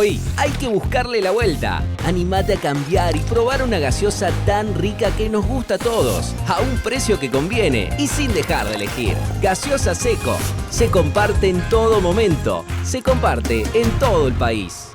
Hoy hay que buscarle la vuelta. Animate a cambiar y probar una gaseosa tan rica que nos gusta a todos, a un precio que conviene y sin dejar de elegir. Gaseosa Seco. Se comparte en todo momento. Se comparte en todo el país.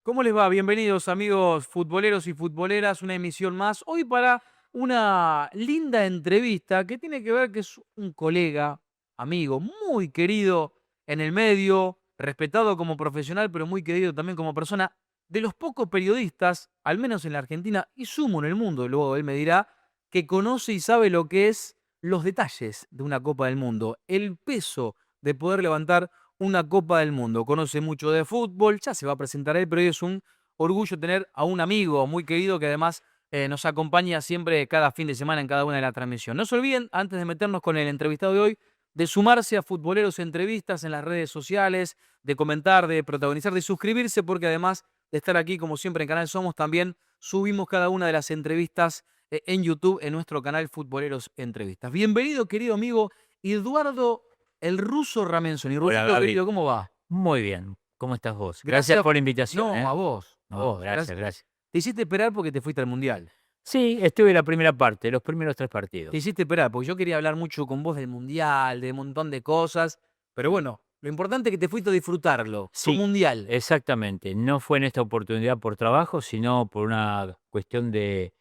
¿Cómo les va? Bienvenidos amigos futboleros y futboleras, una emisión más. Hoy para una linda entrevista que tiene que ver que es un colega, amigo, muy querido en el medio, respetado como profesional, pero muy querido también como persona, de los pocos periodistas, al menos en la Argentina y sumo en el mundo, luego él me dirá, que conoce y sabe lo que es los detalles de una Copa del Mundo, el peso de poder levantar una Copa del Mundo. Conoce mucho de fútbol, ya se va a presentar él, pero hoy es un orgullo tener a un amigo muy querido que además nos acompaña siempre cada fin de semana en cada una de las transmisiones. No se olviden, antes de meternos con el entrevistado de hoy, de sumarse a Futboleros Entrevistas en las redes sociales, de comentar, de protagonizar, de suscribirse, porque además de estar aquí, como siempre, en Canal Somos, también subimos cada una de las entrevistas en YouTube, en nuestro canal Futboleros Entrevistas. Bienvenido, querido amigo Eduardo el Ruso Ramenzoni. Hola, Rusito, Gaby. querido, ¿cómo va? Muy bien. ¿Cómo estás vos? Gracias por la invitación. No, a vos. A No, vos. gracias. Te hiciste esperar porque te fuiste al Mundial. Sí, estuve en la primera parte, los primeros 3 Te partidos. hiciste esperar porque yo quería hablar mucho con vos del Mundial, de un montón de cosas. Pero bueno, lo importante es que te fuiste a disfrutarlo. Tu Sí, Mundial. exactamente. No fue en esta oportunidad por trabajo, sino por una cuestión de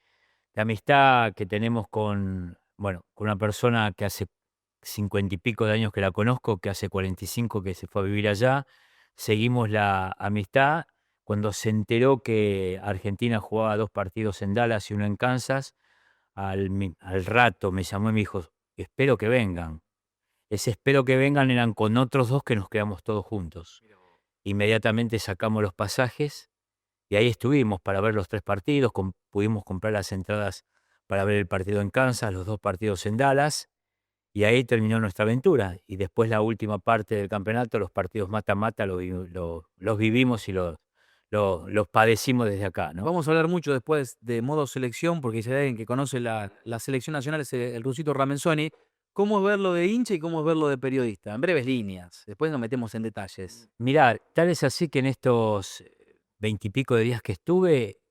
amistad que tenemos con una persona que hace 50 y pico de años que la conozco, que hace 45 que se fue a vivir allá. Seguimos la amistad. Cuando se enteró que Argentina jugaba 2 partidos en Dallas y uno en Kansas, al rato me llamó y me dijo: "Espero que vengan". Ese espero que vengan eran con otros 2 que nos quedamos todos juntos. Inmediatamente sacamos los pasajes y ahí estuvimos para ver los 3 partidos, pudimos comprar las entradas para ver el partido en Kansas, los 2 partidos en Dallas, y ahí terminó nuestra aventura. Y después la última parte del campeonato, los partidos mata-mata, los vivimos y los padecimos desde acá, ¿no? Vamos a hablar mucho después de modo selección, porque si hay alguien que conoce la selección nacional es el Rusito Ramenzoni. ¿Cómo es verlo de hincha y cómo es verlo de periodista? En breves líneas. Después nos metemos en detalles. Mirá, tal es así que en estos 20 y pico de días que estuve,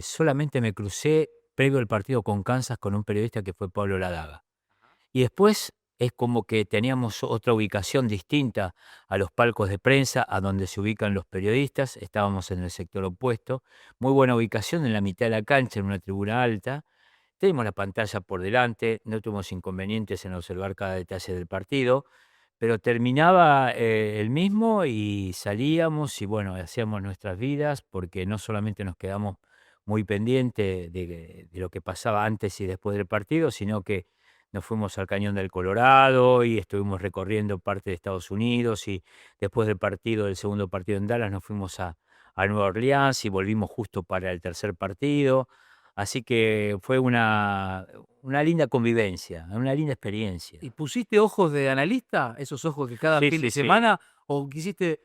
solamente me crucé previo al partido con Kansas con un periodista que fue Pablo Ladaga. Y después es como que teníamos otra ubicación distinta a los palcos de prensa, a donde se ubican los periodistas. Estábamos en el sector opuesto. Muy buena ubicación en la mitad de la cancha, en una tribuna alta. Tenemos la pantalla por delante, no tuvimos inconvenientes en observar cada detalle del partido, pero terminaba el mismo y salíamos y bueno, hacíamos nuestras vidas porque no solamente nos quedamos muy pendientes de lo que pasaba antes y después del partido, sino que nos fuimos al Cañón del Colorado y estuvimos recorriendo parte de Estados Unidos y después del partido, del segundo partido en Dallas, nos fuimos a Nueva Orleans y volvimos justo para el tercer partido. Así que fue una linda convivencia, una linda experiencia. ¿Y pusiste ojos de analista? ¿Esos ojos que cada Sí, fin de sí, sí. semana? ¿O quisiste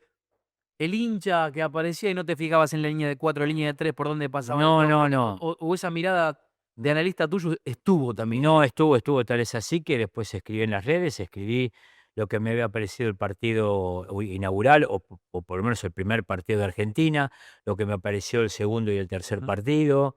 el hincha que aparecía y no te fijabas en la línea de 4, línea de 3, por dónde pasaba? No. O esa mirada de analista tuyo estuvo también. No, estuvo, tal es así que después escribí en las redes, escribí lo que me había parecido el partido inaugural, o por lo menos el primer partido de Argentina, lo que me pareció el segundo y el tercer Ujú. partido,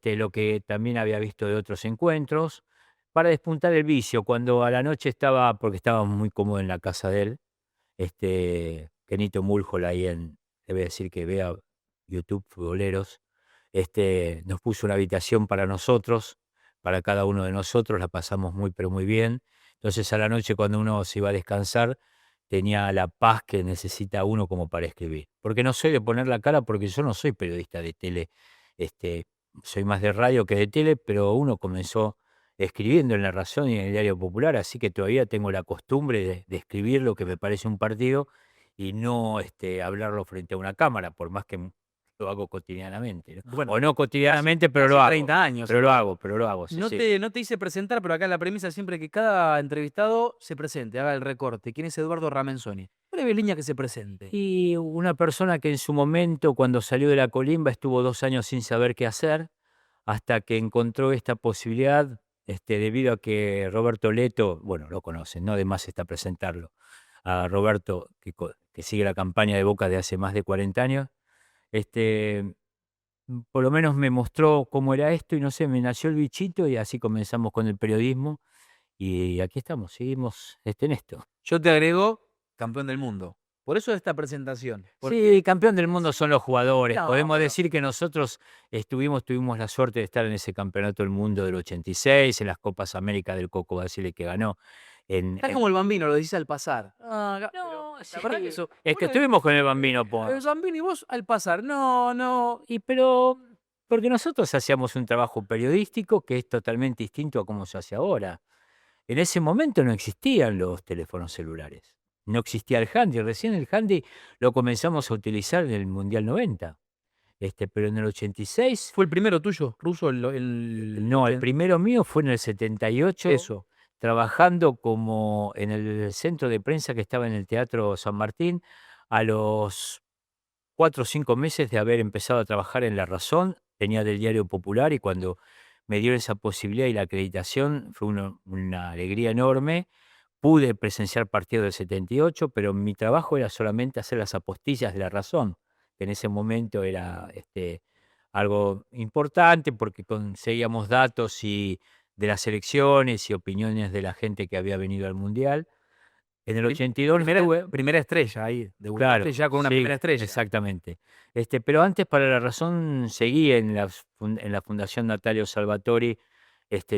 lo que también había visto de otros encuentros, para despuntar el vicio. Cuando a la noche porque estaba muy cómodo en la casa de él, Kenito Múljola ahí debe decir que vea YouTube Futboleros, nos puso una habitación para nosotros, para cada uno de nosotros, la pasamos muy, pero muy bien. Entonces, a la noche, cuando uno se iba a descansar, tenía la paz que necesita uno como para escribir. Porque no soy de poner la cara, porque yo no soy periodista de tele, este, soy más de radio que de tele, pero uno comenzó escribiendo en La Razón y en el Diario Popular, así que todavía tengo la costumbre de escribir lo que me parece un partido y no hablarlo frente a una cámara, por más que lo hago cotidianamente, ¿no? Bueno, O no cotidianamente, pero casi lo hago. 30 años. Pero lo hago, sí, No sí. te hice presentar, pero acá la premisa siempre que cada entrevistado se presente, haga el recorte. ¿Quién es Eduardo Ramenzoni? Breve línea que se presente. Y una persona que en su momento, cuando salió de la colimba, estuvo 2 años sin saber qué hacer, hasta que encontró esta posibilidad debido a que Roberto Leto, bueno, lo conocen, no de más está presentarlo, a Roberto, que sigue la campaña de Boca de hace más de 40 años, este, por lo menos me mostró cómo era esto y no sé, me nació el bichito y así comenzamos con el periodismo y aquí estamos, seguimos en esto. Yo te agrego campeón del mundo. Por eso esta presentación. Sí, campeón del mundo son los jugadores. No, Podemos pero- decir que nosotros tuvimos la suerte de estar en ese campeonato del mundo del 86, en las Copas América del Coco Basile que ganó. Estás como el Bambino, lo decís al pasar. No, La verdad que eso. es que Bueno, estuvimos con el Bambino, el Bambino y vos al pasar. No. pero porque nosotros hacíamos un trabajo periodístico que es totalmente distinto a cómo se hace ahora. En ese momento no existían los teléfonos celulares. No existía el handy. Recién el handy lo comenzamos a utilizar en el Mundial 90. Pero en el 86, ¿Fue el primero tuyo, Ruso? no, el primero mío fue en el 78, Eso. trabajando como en el centro de prensa que estaba en el Teatro San Martín, a los 4 o 5 meses de haber empezado a trabajar en La Razón, tenía del Diario Popular y cuando me dieron esa posibilidad y la acreditación fue una alegría enorme. Pude presenciar partidos del 78, pero mi trabajo era solamente hacer las apostillas de La Razón, que en ese momento era algo importante porque conseguíamos datos de las elecciones y opiniones de la gente que había venido al Mundial. En el 82 Primera estrella ahí. claro, Estrella con una sí, primera estrella. exactamente. Pero antes, para La Razón, seguí en la Fundación Natalio Salvatori,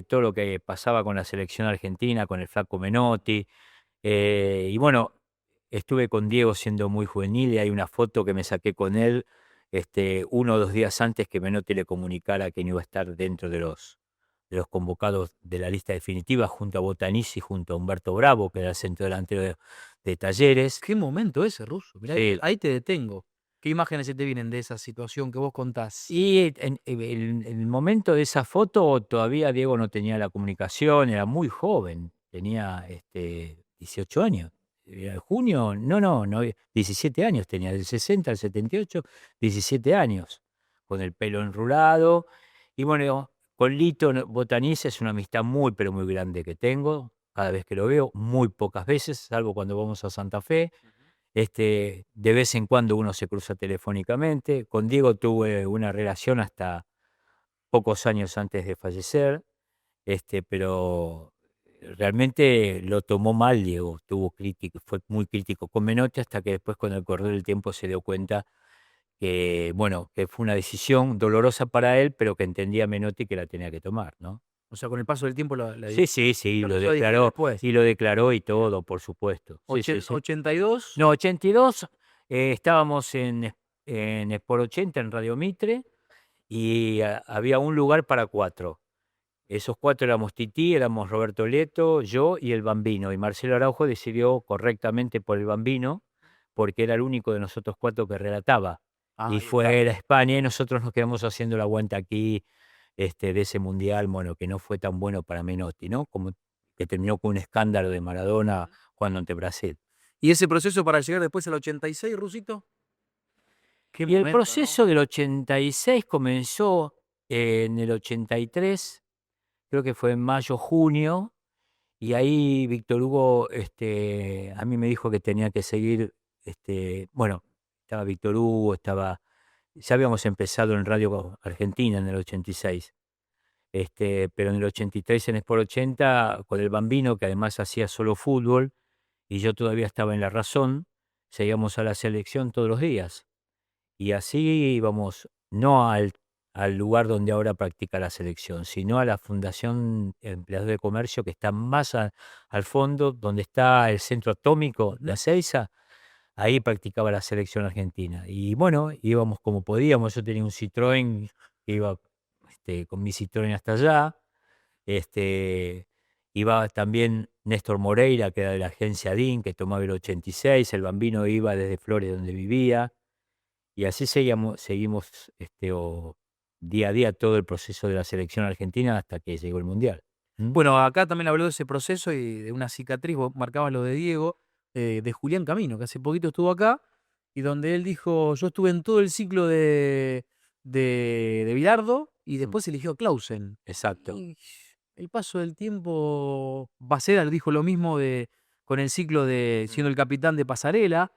todo lo que pasaba con la selección argentina, con el Flaco Menotti. Y bueno, estuve con Diego siendo muy juvenil y hay una foto que me saqué con él 1 o 2 días antes que Menotti le comunicara que no iba a estar dentro de los convocados de la lista definitiva, junto a Botanisi, junto a Humberto Bravo, que era el centro delantero de Talleres. Qué momento ese, Ruso. Mirá, Sí. ahí te detengo. ¿Qué imágenes se te vienen de esa situación que vos contás? Y en el momento de esa foto todavía Diego no tenía la comunicación, era muy joven, tenía 18 años. Era de junio, no, 17 años tenía, del 60 al 78, 17 años, con el pelo enrulado. Y bueno, con Lito Botanís es una amistad muy, pero muy grande que tengo, cada vez que lo veo, muy pocas veces, salvo cuando vamos a Santa Fe. De vez en cuando uno se cruza telefónicamente. Con Diego tuve una relación hasta pocos años antes de fallecer, pero realmente lo tomó mal Diego, fue muy crítico con Menotti hasta que después con el correr del tiempo se dio cuenta que, bueno, que fue una decisión dolorosa para él, pero que entendía Menotti que la tenía que tomar, ¿no? O sea, con el paso del tiempo Sí, lo lo empezó a discutir declaró, después. y lo declaró y todo, por supuesto. Sí. 82. No, 82, estábamos en Sport 80, en Radio Mitre, y había un lugar para 4. Esos 4 éramos Tití, éramos Roberto Leto, yo y el Bambino. Y Marcelo Araujo decidió correctamente por el Bambino, porque era el único de nosotros 4 que relataba. Ah, Y ahí fue está. a España y nosotros nos quedamos haciendo la aguanta aquí de ese mundial, bueno, que no fue tan bueno para Menotti, ¿no? Como que terminó con un escándalo de Maradona jugando ante Brasil. ¿Y ese proceso para llegar después al 86, Rusito? Qué Y el momento, ¿no? proceso del 86 comenzó en el 83, creo que fue en mayo, junio, y ahí Víctor Hugo a mí me dijo que tenía que seguir, bueno, estaba Víctor Hugo, ya habíamos empezado en Radio Argentina en el 86, pero en el 83 en Sport 80, con el Bambino, que además hacía solo fútbol, y yo todavía estaba en La Razón, seguíamos a la selección todos los días. Y así íbamos, no al lugar donde ahora practica la selección, sino a la Fundación Empleados de Comercio, que está más al fondo, donde está el centro atómico, la Ezeiza. Ahí practicaba la selección argentina. Y bueno, íbamos como podíamos. Yo tenía un Citroën que iba con mi Citroën hasta allá. Iba también Néstor Moreira, que era de la agencia DIN, que tomaba el 86. El Bambino iba desde Flores, donde vivía. Y así seguimos día a día todo el proceso de la selección argentina hasta que llegó el Mundial. Bueno, acá también habló de ese proceso y de una cicatriz. Vos marcabas lo de Diego, de Julián Camino, que hace poquito estuvo acá, y donde él dijo: yo estuve en todo el ciclo de Bilardo y después eligió a Clausen. Exacto. Y el paso del tiempo, Baseda dijo lo mismo con el ciclo de siendo el capitán de Pasarela,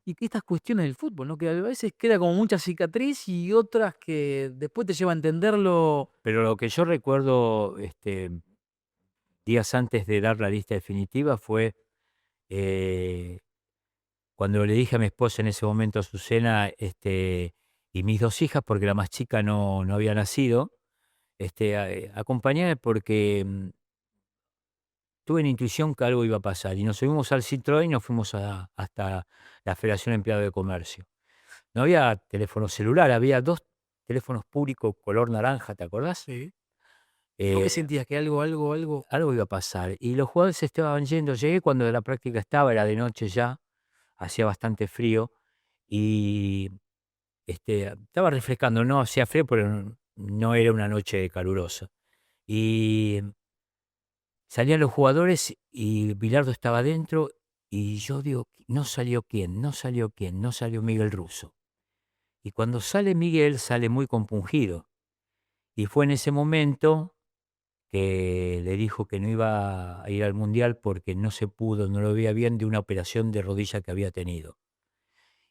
y que estas cuestiones del fútbol, ¿no? Que a veces queda como mucha cicatriz y otras que después te lleva a entenderlo. Pero lo que yo recuerdo días antes de dar la lista definitiva fue eh, cuando le dije a mi esposa en ese momento, Azucena, y mis 2 hijas, porque la más chica no había nacido, acompáñame porque tuve una intuición que algo iba a pasar. Y nos subimos al Citroën y nos fuimos hasta la Federación de Empleados de Comercio. No había teléfono celular, había 2 teléfonos públicos color naranja, ¿te acordás? Sí. ¿Por qué Eh, sentías que algo? Algo iba a pasar. Y los jugadores se estaban yendo. Llegué cuando de la práctica estaba, era de noche ya, hacía bastante frío. Y estaba refrescando, no hacía frío, pero no era una noche calurosa. Y salían los jugadores y Bilardo estaba adentro. Y yo digo, no salió quién, no salió quién, no salió Miguel Russo. Y cuando sale Miguel, sale muy compungido. Y fue en ese momento que le dijo que no iba a ir al Mundial porque no se pudo, no lo veía bien de una operación de rodilla que había tenido.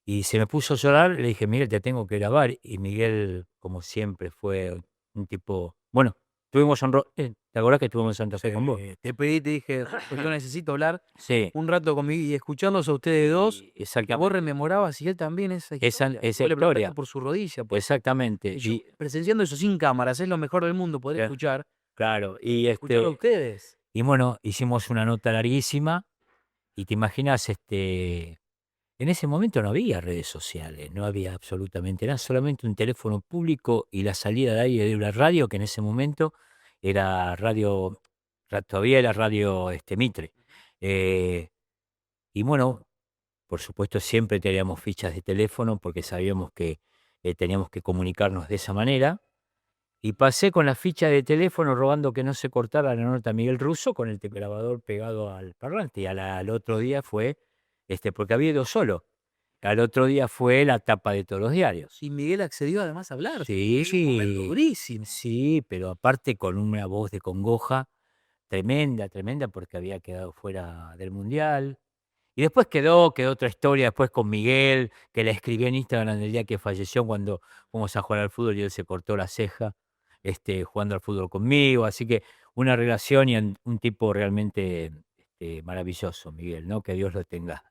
Y se me puso a llorar, le dije: "Miguel, te tengo que grabar". Y Miguel, como siempre, fue un tipo bueno, estuvimos ¿te acordás que estuvimos en Santa Fe con vos? Te pedí, te dije, pues yo necesito hablar Sí, un rato conmigo y escucharlos a ustedes dos, y que vos exactamente, rememorabas y él también esa historia. esa Vos le preguntaste historia, por su rodilla, pues. exactamente. Y yo presenciando eso sin cámaras, es lo mejor del mundo poder Eh, escuchar, claro, y escucharlo a ustedes. y bueno, hicimos una nota larguísima y te imaginas, en ese momento no había redes sociales, no había absolutamente nada, solamente un teléfono público y la salida de aire de una radio que en ese momento era radio, todavía era radio Mitre. Eh, y bueno, por supuesto siempre teníamos fichas de teléfono porque sabíamos que teníamos que comunicarnos de esa manera. Y pasé con la ficha de teléfono rogando que no se cortara la nota Miguel Russo con el grabador pegado al parlante. Y al otro día fue, porque había ido solo. Al otro día fue la tapa de todos los diarios. Y Miguel accedió además a hablar. Sí, Es un momento durísimo. sí, pero aparte con una voz de congoja tremenda, tremenda, porque había quedado fuera del Mundial. Y después quedó otra historia después con Miguel, que la escribió en Instagram el día que falleció cuando fuimos a jugar al fútbol y él se cortó la ceja, jugando al fútbol conmigo. Así que una relación y un tipo realmente maravilloso, Miguel, ¿no? Que Dios lo tenga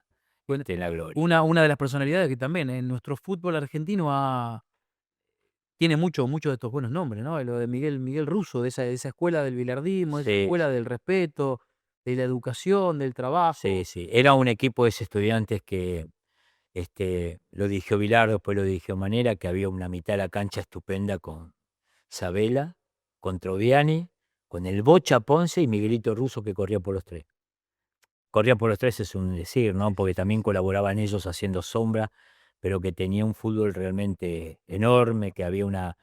Bueno, en la gloria. una de las personalidades que también en nuestro fútbol argentino tiene mucho de estos buenos nombres, ¿no? Lo de Miguel Russo, de esa escuela del bilardismo, de esa Sí, escuela del respeto, de la educación, del trabajo. sí, sí. Era un equipo de estudiantes que lo dirigió Bilardo, después lo dirigió Manera, que había una mitad de la cancha estupenda con Sabela, con Troviani, con el Bocha Ponce y Miguelito Russo que corría por los 3. Corría por los 3 es un decir, ¿no? Porque también colaboraban ellos haciendo sombra, pero que tenía un fútbol realmente enorme, que había una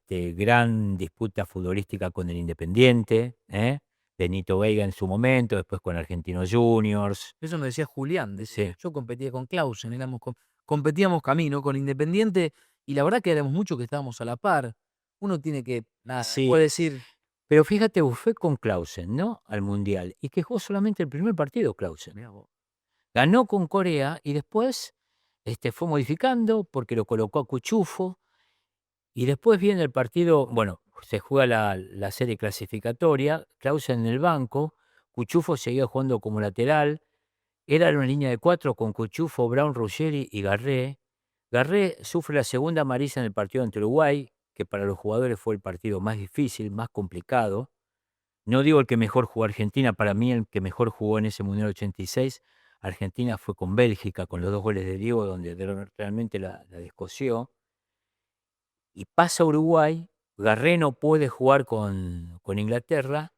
gran disputa futbolística con el Independiente, ¿eh? De Nito Veiga en su momento, después con Argentinos Juniors. Eso nos decía Julián, decía, Sí. yo competía con Clausen, competíamos camino con Independiente y la verdad que éramos muchos que estábamos a la par. Uno tiene que, nada, Sí, puede decir, pero fíjate, fue con Clausen, ¿no? Al Mundial, y que jugó solamente el primer partido Clausen. mirá vos, Ganó con Corea y después fue modificando porque lo colocó a Cuchufo. Y después viene el partido, bueno, se juega la serie clasificatoria, Clausen en el banco, Cuchufo seguía jugando como lateral, era una línea de 4 con Cuchufo, Brown, Ruggeri y Garré. Garré sufre la segunda amarilla en el partido ante Uruguay, que para los jugadores fue el partido más difícil, más complicado. No digo el que mejor jugó Argentina, para mí el que mejor jugó en ese Mundial 86, Argentina fue con Bélgica, con los 2 goles de Diego, donde realmente la descosió. Y pasa Uruguay, Garré no puede jugar con Inglaterra,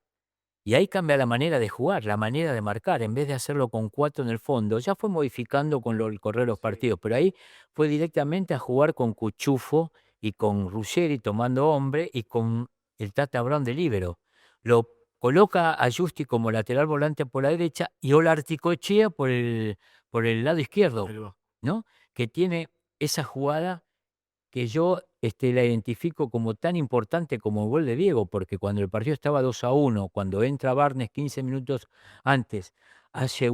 y ahí cambia la manera de jugar, la manera de marcar, en vez de hacerlo con 4 en el fondo, ya fue modificando con el correr de los partidos, pero ahí fue directamente a jugar con Cuchufo y con Ruggeri tomando hombre y con el Tata Brown de líbero. Lo coloca a Justi como lateral volante por la derecha y Olarticochea por el lado izquierdo, ahí va. ¿no? Que tiene esa jugada que yo la identifico como tan importante como el gol de Diego, porque cuando el partido estaba 2-1, cuando entra Barnes 15 minutos antes, hace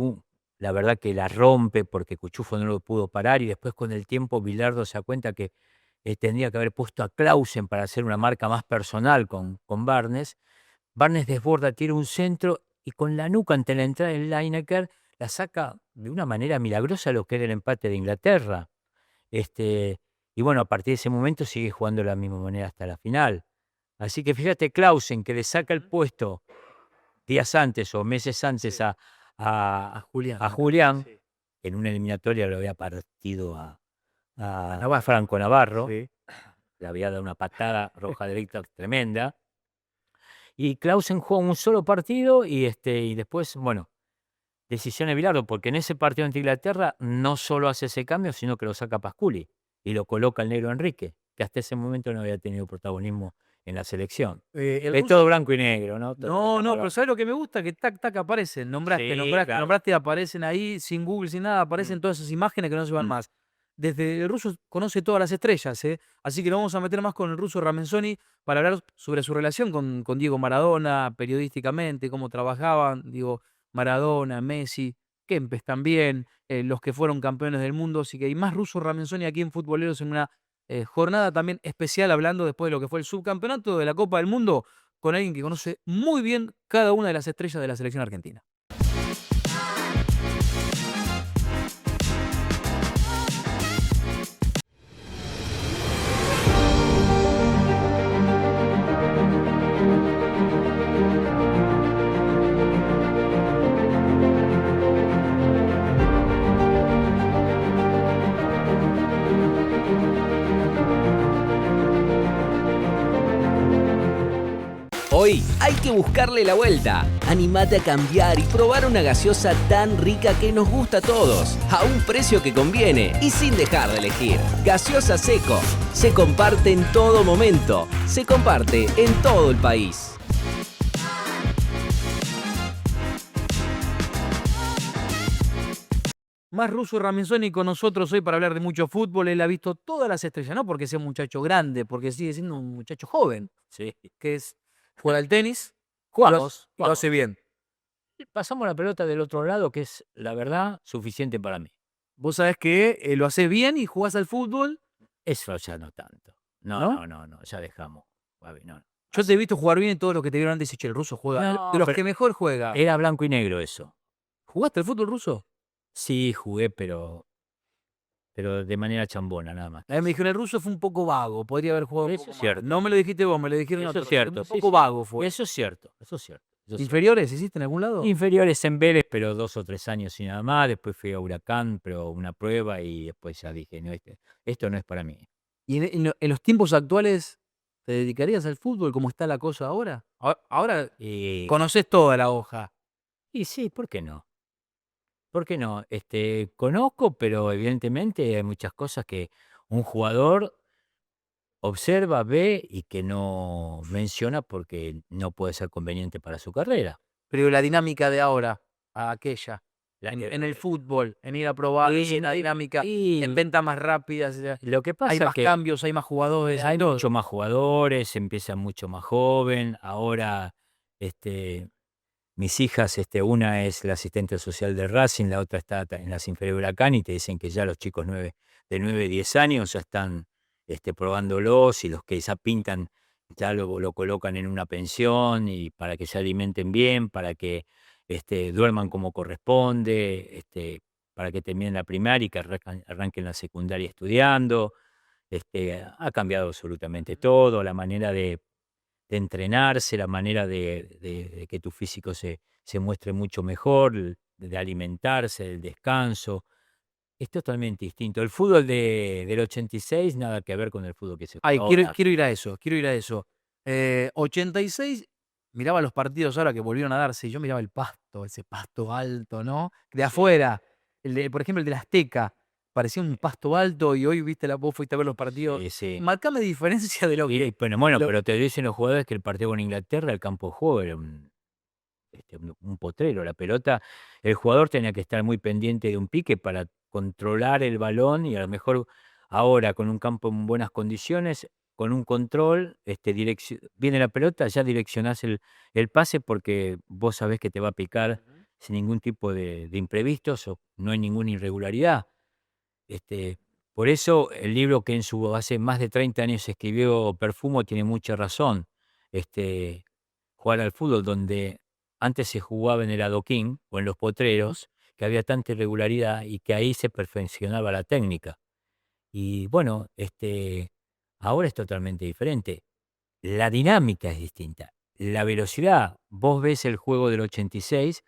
la verdad que la rompe porque Cuchufo no lo pudo parar y después con el tiempo Bilardo se da cuenta que tendría que haber puesto a Clausen para hacer una marca más personal con Barnes. Barnes desborda, tira un centro y con la nuca ante la entrada del Lineker la saca de una manera milagrosa lo que era el empate de Inglaterra. Y bueno, a partir de ese momento sigue jugando de la misma manera hasta la final. Así que fíjate, Clausen, que le saca el puesto días antes o meses antes Sí. a, A Julián. a Julián, Sí. en una eliminatoria lo había partido a Navarro. Franco Navarro, Sí. le había dado una patada roja directa tremenda. Y Clausen jugó un solo partido y después, bueno, decisión de Bilardo, porque en ese partido ante Inglaterra no solo hace ese cambio, sino que lo saca Pasculi y lo coloca el negro Enrique, que hasta ese momento no había tenido protagonismo en la selección. El Es ruso. todo blanco y negro, ¿no? No, pero ¿sabes lo que me gusta? Que tac, tac aparecen. Nombraste, Sí, claro. nombraste, aparecen ahí, sin Google, sin nada, aparecen todas esas imágenes que no se van más. Desde el ruso conoce todas las estrellas, ¿eh? Así que nos vamos a meter más con el ruso Ramenzoni para hablar sobre su relación con Diego Maradona, periodísticamente, cómo trabajaban, digo, Maradona, Messi, Kempes también, los que fueron campeones del mundo. Así que hay más ruso Ramenzoni aquí en Futboleros en una jornada también especial, hablando después de lo que fue el subcampeonato de la Copa del Mundo, con alguien que conoce muy bien cada una de las estrellas de la selección argentina. Hoy hay que buscarle la vuelta. Animate a cambiar y probar una gaseosa tan rica que nos gusta a todos, a un precio que conviene y sin dejar de elegir. Gaseosa Seco. Se comparte en todo momento. Se comparte en todo el país. Más ruso Ramenzoni con nosotros hoy para hablar de mucho fútbol. Él ha visto todas las estrellas, no porque sea un muchacho grande, porque sigue siendo un muchacho joven, Sí. que juega al tenis, Jugamos. lo hace bien. Pasamos la pelota del otro lado, que es, la verdad, suficiente para mí. Vos sabés que lo hace bien y jugás al fútbol. Eso ya no tanto. ¿No? No, ya dejamos. Gaby, no. Yo te he visto jugar bien en todo lo que te vieron antes y che, el ruso juega. No, De los pero que mejor juega. Era blanco y negro eso. ¿Jugaste al fútbol ruso? Sí, jugué, pero de manera chambona, nada más. A mí me dijeron, el ruso fue un poco vago, podría haber jugado un Eso poco es más. cierto. No me lo dijiste vos, me lo dijeron Eso otros. es cierto. Un sí, poco sí. vago fue. Eso es cierto. Eso es cierto. ¿Inferiores hiciste en algún lado? Inferiores en Vélez, pero 2 o 3 años y nada más. Después fui a Huracán, pero una prueba y después ya dije, no, esto no es para mí. ¿Y en los tiempos actuales te dedicarías al fútbol como está la cosa ahora? Ahora Y, conoces toda la hoja. y sí, ¿por qué no? ¿Por qué no? Conozco, pero evidentemente hay muchas cosas que un jugador observa, ve y que no menciona porque no puede ser conveniente para su carrera. Pero la dinámica de ahora a aquella, en que- el fútbol, en ir a probar, Y- en la dinámica, y en ventas más rápidas, lo que hay pasa es más que cambios, hay más jugadores, hay todo. mucho más jugadores, empieza mucho más joven. Ahora, mis hijas, una es la asistente social de Racing, la otra está en las inferiores de Huracán y te dicen que ya los chicos de 9, 10 años ya están probándolos y los que ya pintan ya lo colocan en una pensión y para que se alimenten bien, para que duerman como corresponde, para que terminen la primaria y que arranquen la secundaria estudiando. Ha cambiado absolutamente todo, la manera de entrenarse, la manera de que tu físico se muestre mucho mejor, de alimentarse, el descanso. Es totalmente distinto. El fútbol del 86, nada que ver con el fútbol que se Ay, juega ahora. quiero ir a eso, quiero ir a eso. 86, miraba los partidos ahora que volvieron a darse, y yo miraba el pasto, ese pasto alto, ¿no? De afuera, por ejemplo, el de la Azteca, parecía un pasto alto y hoy vos fuiste a ver los partidos. Sí, sí. Marcame diferencia de lo que... Bueno, lo- pero te dicen los jugadores que el partido con Inglaterra, el campo de juego era un potrero. La pelota, el jugador tenía que estar muy pendiente de un pique para controlar el balón y a lo mejor ahora con un campo en buenas condiciones, con un control, viene la pelota, ya direccionás el pase porque vos sabés que te va a picar Ujú. sin ningún tipo de imprevistos o no hay ninguna irregularidad. Este, por eso el libro que hace más de 30 años escribió Perfumo tiene mucha razón. Este, jugar al fútbol donde antes se jugaba en el adoquín o en los potreros, que había tanta irregularidad y que ahí se perfeccionaba la técnica. Y bueno, ahora es totalmente diferente. La dinámica es distinta. La velocidad, vos ves el juego del 86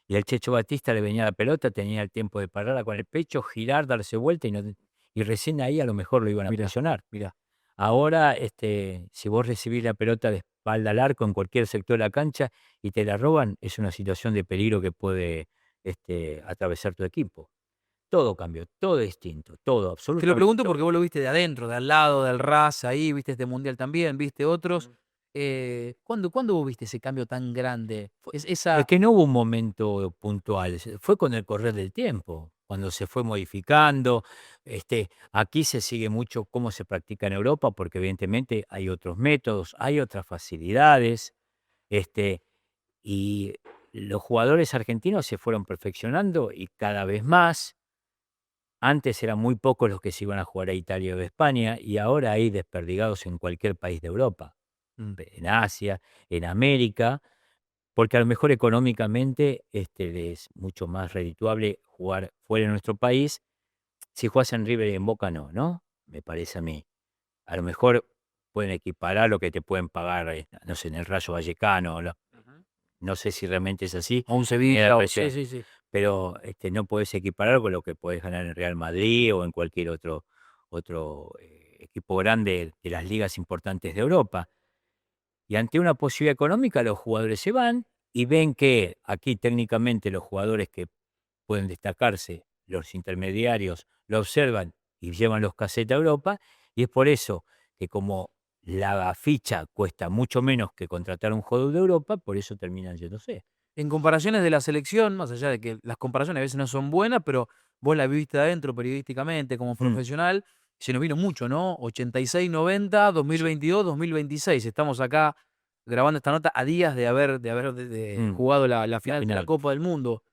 y el Checho Batista le venía la pelota, tenía el tiempo de pararla con el pecho, girar, darse vuelta y recién ahí a lo mejor lo iban a Mira, presionar. mira. Ahora, si vos recibís la pelota de espalda al arco en cualquier sector de la cancha y te la roban, es una situación de peligro que puede atravesar tu equipo. Todo cambió, todo distinto, todo, Te lo absolutamente pregunto todo. porque vos lo viste de adentro, de al lado, del RAS, ahí, viste este mundial también, viste otros. ¿Cuándo vos viste ese cambio tan grande? Es Es esa que no hubo un momento puntual, fue con el correr del tiempo, cuando se fue modificando. Aquí se sigue mucho cómo se practica en Europa, porque evidentemente hay otros métodos, hay otras facilidades, este, y los jugadores argentinos se fueron perfeccionando y cada vez más. Antes eran muy pocos los que se iban a jugar a Italia o a España, y ahora hay desperdigados en cualquier país de Europa, en Asia, en América. Porque a lo mejor económicamente, le es mucho más redituable jugar fuera de nuestro país. Si jugás en River y en Boca no, me parece a mí. A lo mejor pueden equiparar lo que te pueden pagar, no sé, en el Rayo Vallecano, Ujú. no sé si realmente es así, O un me da la Sevilla, o sí, impresión, sí, sí. pero, no puedes equiparar con lo que puedes ganar en Real Madrid o en cualquier otro, equipo grande de las ligas importantes de Europa. Y ante una posibilidad económica, los jugadores se van y ven que aquí técnicamente los jugadores que pueden destacarse, los intermediarios, lo observan y llevan los cassettes a Europa. Y es por eso que como la ficha cuesta mucho menos que contratar a un jugador de Europa, por eso terminan yéndose. En comparaciones de la selección, más allá de que las comparaciones a veces no son buenas, pero vos la viviste adentro periodísticamente como Mm, profesional, se nos vino mucho, ¿no? 86, 90, sí. 2022, 2026. Estamos acá grabando esta nota a días de haber Mm, jugado la la final de la final. Copa del Mundo.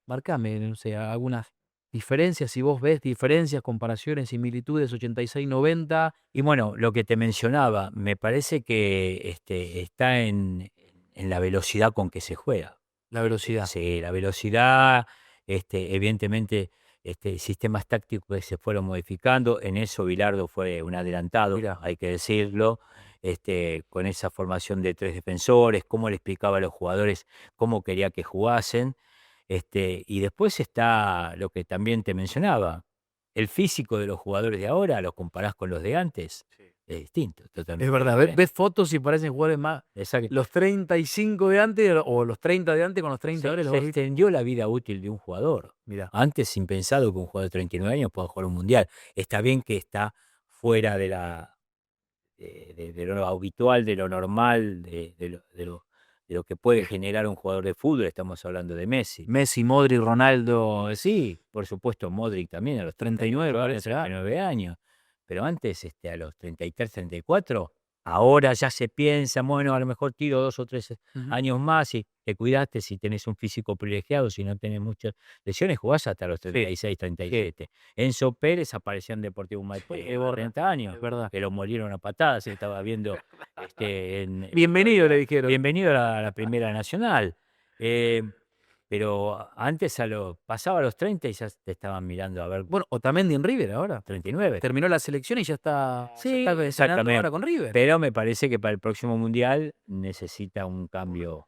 Marcame, no sé, algunas diferencias, si vos ves diferencias, comparaciones, similitudes, 86, 90. Y bueno, lo que te mencionaba, me parece que está en la velocidad con que se juega. La velocidad. Sí, la velocidad, evidentemente, sistemas tácticos que se fueron modificando. En eso Bilardo fue un adelantado, Mira, hay que decirlo, con esa formación de tres defensores, cómo le explicaba a los jugadores cómo quería que jugasen. Y después está lo que también te mencionaba, el físico de los jugadores de ahora, los comparás con los de antes, es distinto, es totalmente verdad, diferente. ves fotos y parecen jugadores más Exacto. los 35 de antes o los 30 de antes con los 30 de ahora, Se los viste. extendió la vida útil de un jugador. Mirá, Antes impensado que un jugador de 39 años pueda jugar un mundial. Está bien que está fuera de lo habitual, de lo normal, de lo que puede generar un jugador de fútbol. Estamos hablando de Messi. Messi, Modric, Ronaldo, Sí, por supuesto, Modric también a los 39 38 años, parece, ah, 39 años. Pero antes, a los 33, 34, ahora ya se piensa, bueno, a lo mejor tiro 2 o 3 ujú. años más y te cuidaste si tenés un físico privilegiado, si no tenés muchas lesiones, jugás hasta los Sí, 36, sí, 37. Enzo Pérez apareció en Deportivo Maipú es a verdad, 30 años, es verdad. que lo molieron a patadas, se estaba viendo Bienvenido, le dijeron. bienvenido a la Primera Nacional. Eh, pero antes pasaba a los 30 y ya te estaban mirando a ver Bueno, Otamendi en River ahora. 39. Terminó la selección y Sí, ya está entrenando ahora exactamente. con River. Pero me parece que para el próximo mundial necesita un cambio,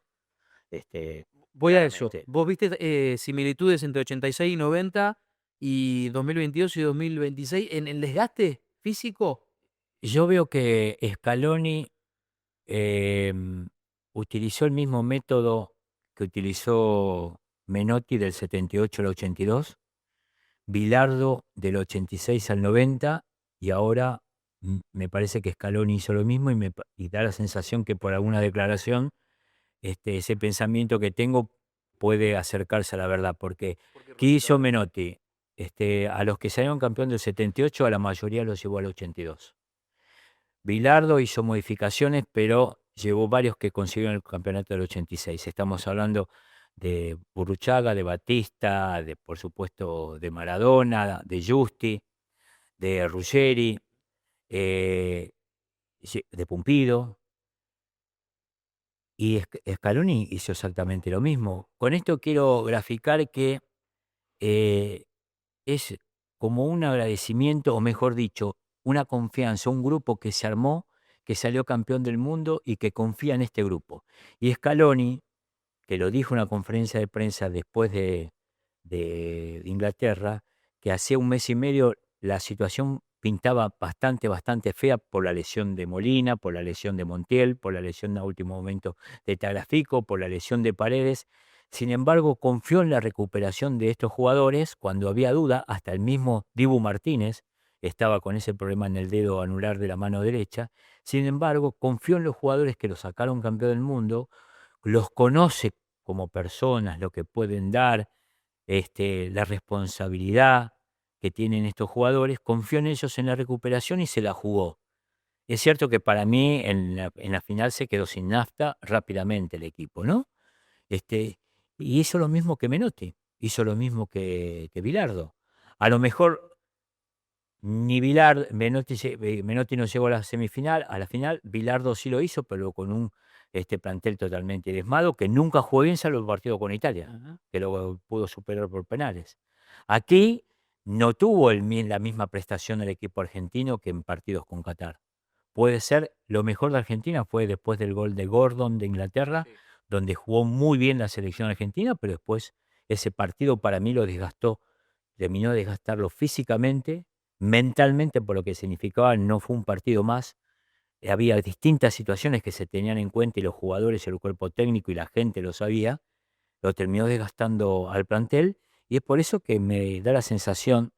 Voy a eso. claramente. ¿Vos viste similitudes entre 86 y 90 y 2022 y 2026 en el desgaste físico? Yo veo que Scaloni em, utilizó el mismo método que utilizó Menotti del 78 al 82, Bilardo del 86 al 90, y ahora me parece que Scaloni hizo lo mismo y da la sensación que por alguna declaración, ese pensamiento que tengo puede acercarse a la verdad, porque ¿qué hizo Menotti? A los que salieron campeón del 78, a la mayoría los llevó al 82. Bilardo hizo modificaciones, pero llevó varios que consiguieron el campeonato del 86. Estamos hablando de Burruchaga, de Batista, de, por supuesto, de Maradona, de Justi, de Ruggeri, eh, de Pumpido. Y Scaloni hizo exactamente lo mismo. Con esto quiero graficar que eh, es como un agradecimiento, o mejor dicho, una confianza, un grupo que se armó, que salió campeón del mundo y que confía en este grupo. Y Scaloni, que lo dijo en una conferencia de prensa después de Inglaterra, que hacía un mes y medio la situación pintaba bastante fea por la lesión de Molina, por la lesión de Montiel, por la lesión a último momento de Tagliafico, por la lesión de Paredes. Sin embargo, confió en la recuperación de estos jugadores cuando había duda. Hasta el mismo Dibu Martínez estaba con ese problema en el dedo anular de la mano derecha. Sin embargo, confió en los jugadores que lo sacaron campeón del mundo, los conoce como personas, lo que pueden dar, la responsabilidad que tienen estos jugadores, confió en ellos en la recuperación y se la jugó. Es cierto que para mí en la final se quedó sin nafta rápidamente el equipo, ¿no? Y hizo lo mismo que Menotti, hizo lo mismo que Bilardo. A lo mejor ni Menotti no llegó a la semifinal, a la final, Bilardo sí lo hizo, pero con un plantel totalmente diezmado, que nunca jugó bien salvo el partido con Italia, Ajá. que lo pudo superar por penales. Aquí no tuvo la misma prestación el equipo argentino que en partidos con Qatar. Puede ser, lo mejor de Argentina fue después del gol de Gordon de Inglaterra, Sí. donde jugó muy bien la selección argentina, pero después ese partido para mí lo desgastó, terminó de desgastarlo físicamente, mentalmente, por lo que significaba. No fue un partido más. Había distintas situaciones que se tenían en cuenta y los jugadores, el cuerpo técnico y la gente lo sabía. Lo terminó desgastando al plantel y es por eso que me da la sensación,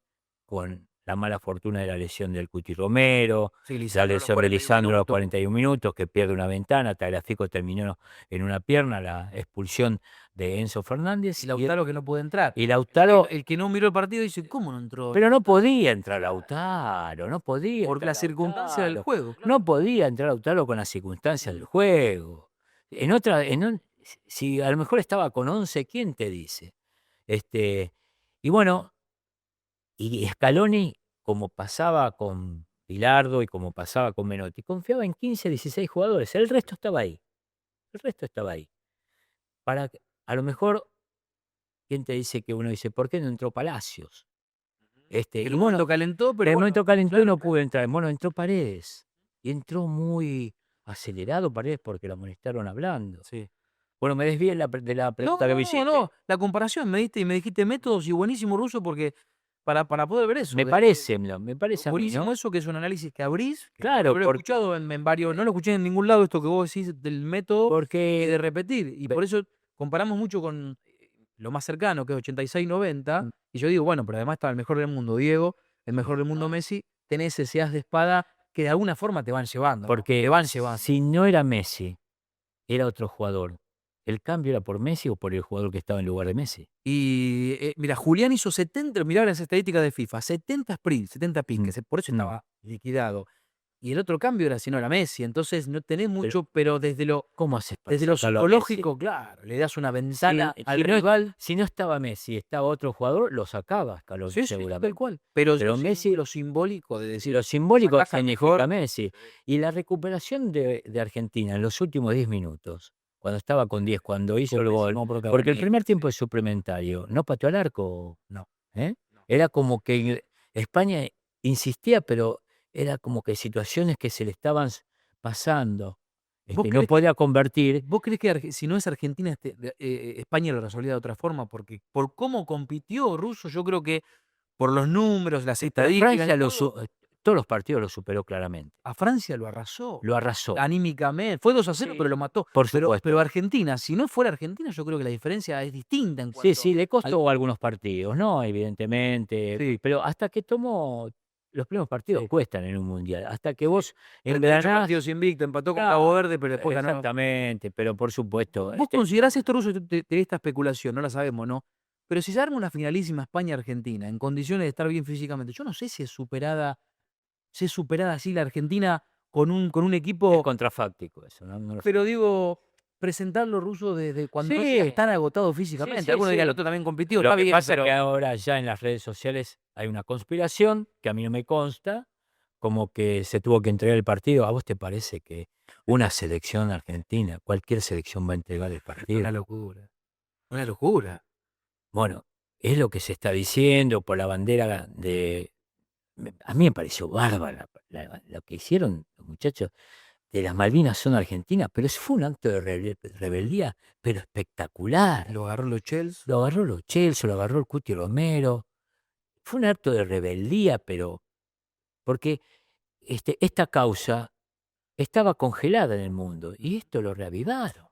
con la mala fortuna de la lesión del Cuti Romero, Sí, la Lisandro a los lesión de 41 Lisandro a los minutos. 41 minutos, que pierde una ventana, Tagliafico terminó en una pierna, la expulsión de Enzo Fernández Y Lautaro que no puede entrar. y Lautaro, El que no miró el partido dice, ¿cómo no entró? pero no podía entrar Lautaro, no podía Porque entrar la circunstancia del Lautaro. juego. Claro. No podía entrar Lautaro con las circunstancias del juego. En otra, si a lo mejor estaba con 11, ¿quién te dice? Y bueno, y Scaloni, como pasaba con Bilardo y como pasaba con Menotti, confiaba en 15, 16 jugadores. El resto estaba ahí. El resto estaba ahí. A lo mejor, ¿quién te dice que uno dice, ¿por qué no entró Palacios? En Y un bueno, momento calentó, en pero el bueno, momento calentó y claro. no pudo entrar. Bueno, entró Paredes. Y entró muy acelerado Paredes porque lo amonestaron hablando. Sí. Bueno, me desvié de la No, pregunta que me hiciste. no. La comparación me diste y me dijiste métodos y buenísimo Russo porque para poder ver eso. Me parece a mí, Buenísimo ¿no? eso, que es un análisis que abrís. Claro, Lo he escuchado en varios, no lo escuché en ningún lado esto que vos decís del método y de porque repetir. Y por eso comparamos mucho con lo más cercano, que es 86-90. Y yo digo, bueno, pero además estaba el mejor del mundo, Diego, el mejor del mundo, Messi. Tenés ese as de espada que de alguna forma te van llevando. ¿no? Porque Te van llevando. si no era Messi, era otro jugador. ¿El cambio era por Messi o por el jugador que estaba en lugar de Messi? Y mira, Julián hizo 70, mirá las estadísticas de FIFA, 70 sprints, 70 piques, por eso estaba liquidado. Y el otro cambio era si no era Messi, entonces no tenés mucho, pero ¿Cómo haces para desde lo sacarlo a Messi? psicológico, claro, le das una ventana Si- al si no- rival. Si no estaba Messi, estaba otro jugador, lo sacaba Scaloni Sí, sí, seguramente. tal cual. Pero Messi, lo simbólico de decir, lo simbólico sacás al significa mejor. Messi. Y la recuperación de Argentina en los últimos 10 minutos, cuando estaba con 10, cuando hizo el gol, porque el primer tiempo es suplementario, no pateó al arco. No. ¿eh? No. Era como que España insistía, pero era como que situaciones que se le estaban pasando. ¿Vos No crees, podía convertir. vos crees que si no es Argentina, España lo resolvía de otra forma? Porque por cómo compitió Russo, yo creo que por los números, las Pero estadísticas, Francia todo, todos los partidos lo superó claramente. a Francia lo arrasó. Lo arrasó. Anímicamente. Fue 2-0, Sí, pero lo mató. por Pero supuesto. Argentina, si no fuera Argentina, yo creo que la diferencia es distinta en Sí, cuanto sí, le al. costó algunos partidos, ¿no? Evidentemente. Sí. Pero hasta que tomó. Los primeros partidos Sí. cuestan en un mundial. Hasta que vos 38 engranás. partidos invicto, empató con Claro, Cabo Verde, pero después ganó. Exactamente, pero por supuesto. ¿Vos considerás esto, Russo? Te esta especulación, no la sabemos, ¿no? Pero si se arma una finalísima España-Argentina, en condiciones de estar bien físicamente, yo no sé si es superada así la Argentina con un Es equipo, contrafáctico eso, ¿no? pero digo, presentarlo ruso desde cuando no Sí, estás tan agotado sí, físicamente. sí, Algunos dirían, el sí. otro también compitió, Lo está que bien, pasa es pero que ahora ya en las redes sociales hay una conspiración que a mí no me consta, como que se tuvo que entregar el partido. ¿A vos te parece que una selección argentina, cualquier selección va a entregar el una partido? locura, una locura. Bueno, es lo que se está diciendo por la bandera a mí me pareció bárbara lo que hicieron los muchachos de las Malvinas son argentinas, pero fue un acto de rebeldía, pero espectacular. Lo agarró los Chelsea. Lo agarró Lo Celso, lo agarró el Cuti Romero. Fue un acto de rebeldía, pero porque esta causa estaba congelada en el mundo y esto lo reavivaron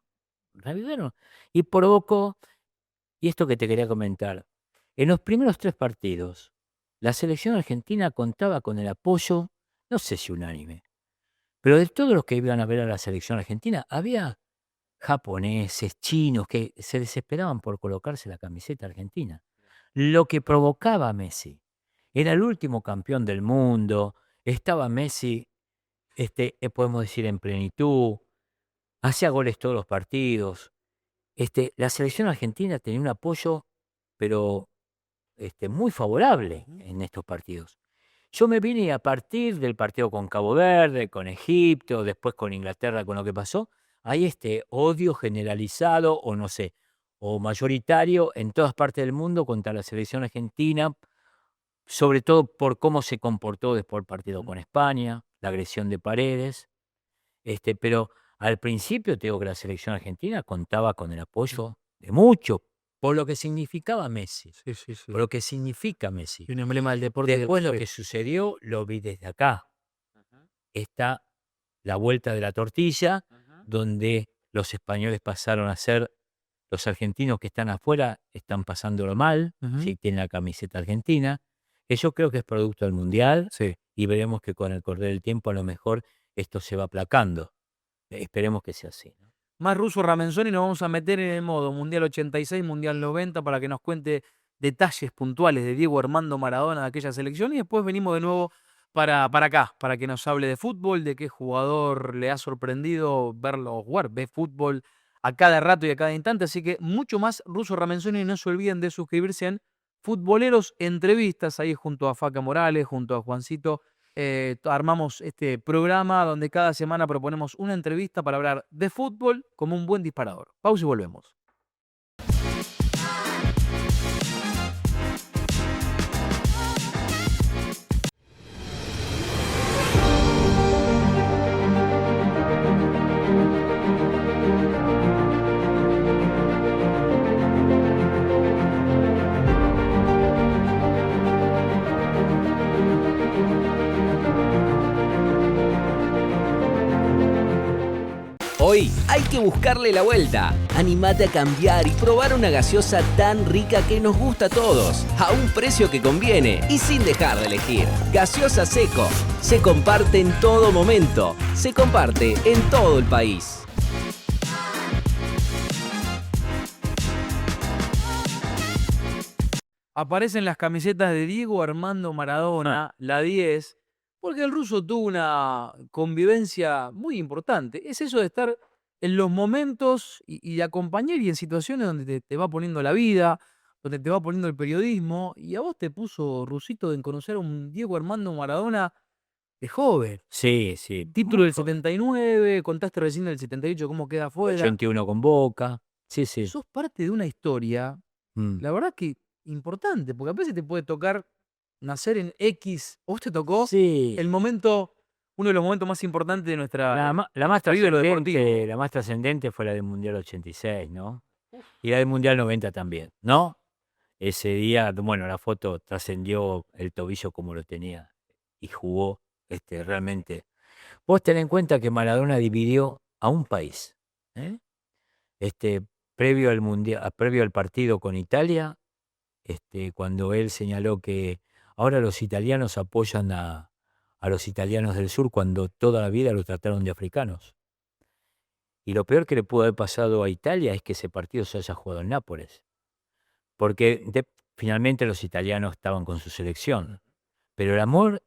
y provocó, y esto que te quería comentar, en los primeros 3 partidos, la selección argentina contaba con el apoyo, no sé si unánime, pero de todos los que iban a ver a la selección argentina, había japoneses, chinos, que se desesperaban por colocarse la camiseta argentina. Lo que provocaba a Messi. Era el último campeón del mundo, estaba Messi, podemos decir, en plenitud, hacía goles todos los partidos. La selección argentina tenía un apoyo, pero muy favorable Ujú. en estos partidos. Yo me vine a partir del partido con Cabo Verde, con Egipto, después con Inglaterra, con lo que pasó. Hay este odio generalizado o no sé, o mayoritario en todas partes del mundo contra la selección argentina, sobre todo por cómo se comportó después del partido con España, la agresión de Paredes. Pero al principio te digo que la selección argentina contaba con el apoyo de muchos, por lo que significaba Messi, Sí, sí, sí. por lo que significa Messi. Y un emblema del deporte y del Después lo que respeto. sucedió lo vi desde acá. Ujú, Está la vuelta de la tortilla, ujú. donde los españoles pasaron a ser, los argentinos que están afuera están pasándolo mal, Ujú. si tienen la camiseta argentina. Yo creo que es producto del Mundial Sí. y veremos que con el correr del tiempo a lo mejor esto se va aplacando. Esperemos que sea así, ¿no? Más ruso Ramenzoni, nos vamos a meter en el modo Mundial 86, Mundial 90, para que nos cuente detalles puntuales de Diego Armando Maradona de aquella selección y después venimos de nuevo para acá, para que nos hable de fútbol, de qué jugador le ha sorprendido verlo jugar, ve fútbol a cada rato y a cada instante, así que mucho más ruso Ramenzoni, y no se olviden de suscribirse en Futboleros Entrevistas, ahí junto a Faca Morales, junto a Juancito. Armamos este programa donde cada semana proponemos una entrevista para hablar de fútbol como un buen disparador. Pausa y volvemos. Hoy hay que buscarle la vuelta. Animate a cambiar y probar una gaseosa tan rica que nos gusta a todos, a un precio que conviene y sin dejar de elegir. Gaseosa Seco. Se comparte en todo momento. Se comparte en todo el país. Aparecen las camisetas de Diego Armando Maradona, la 10, porque el ruso tuvo una convivencia muy importante. Es eso de estar en los momentos y de acompañar y en situaciones donde te va poniendo la vida, donde te va poniendo el periodismo, y a vos te puso, Rusito, en conocer a un Diego Armando Maradona de joven. Sí, sí. Título del 79, contaste recién del 78 cómo queda afuera. 81 con Boca. Sí, sí. Sos parte de una historia, Mm. la verdad que importante, porque a veces te puede tocar nacer en X. ¿O vos te tocó Sí. el momento, uno de los momentos más importantes de nuestra La más nuestra vida en lo deportivo? la más trascendente fue la del Mundial 86, ¿no? Y la del Mundial 90 también, ¿no? Ese día, bueno, la foto trascendió el tobillo como lo tenía y jugó realmente. Vos ten en cuenta que Maradona dividió a un país, ¿eh? Previo al mundial, previo al partido con Italia, cuando él señaló que ahora los italianos apoyan a los italianos del sur cuando toda la vida los trataron de africanos. Y lo peor que le pudo haber pasado a Italia es que ese partido se haya jugado en Nápoles, porque finalmente los italianos estaban con su selección, pero el amor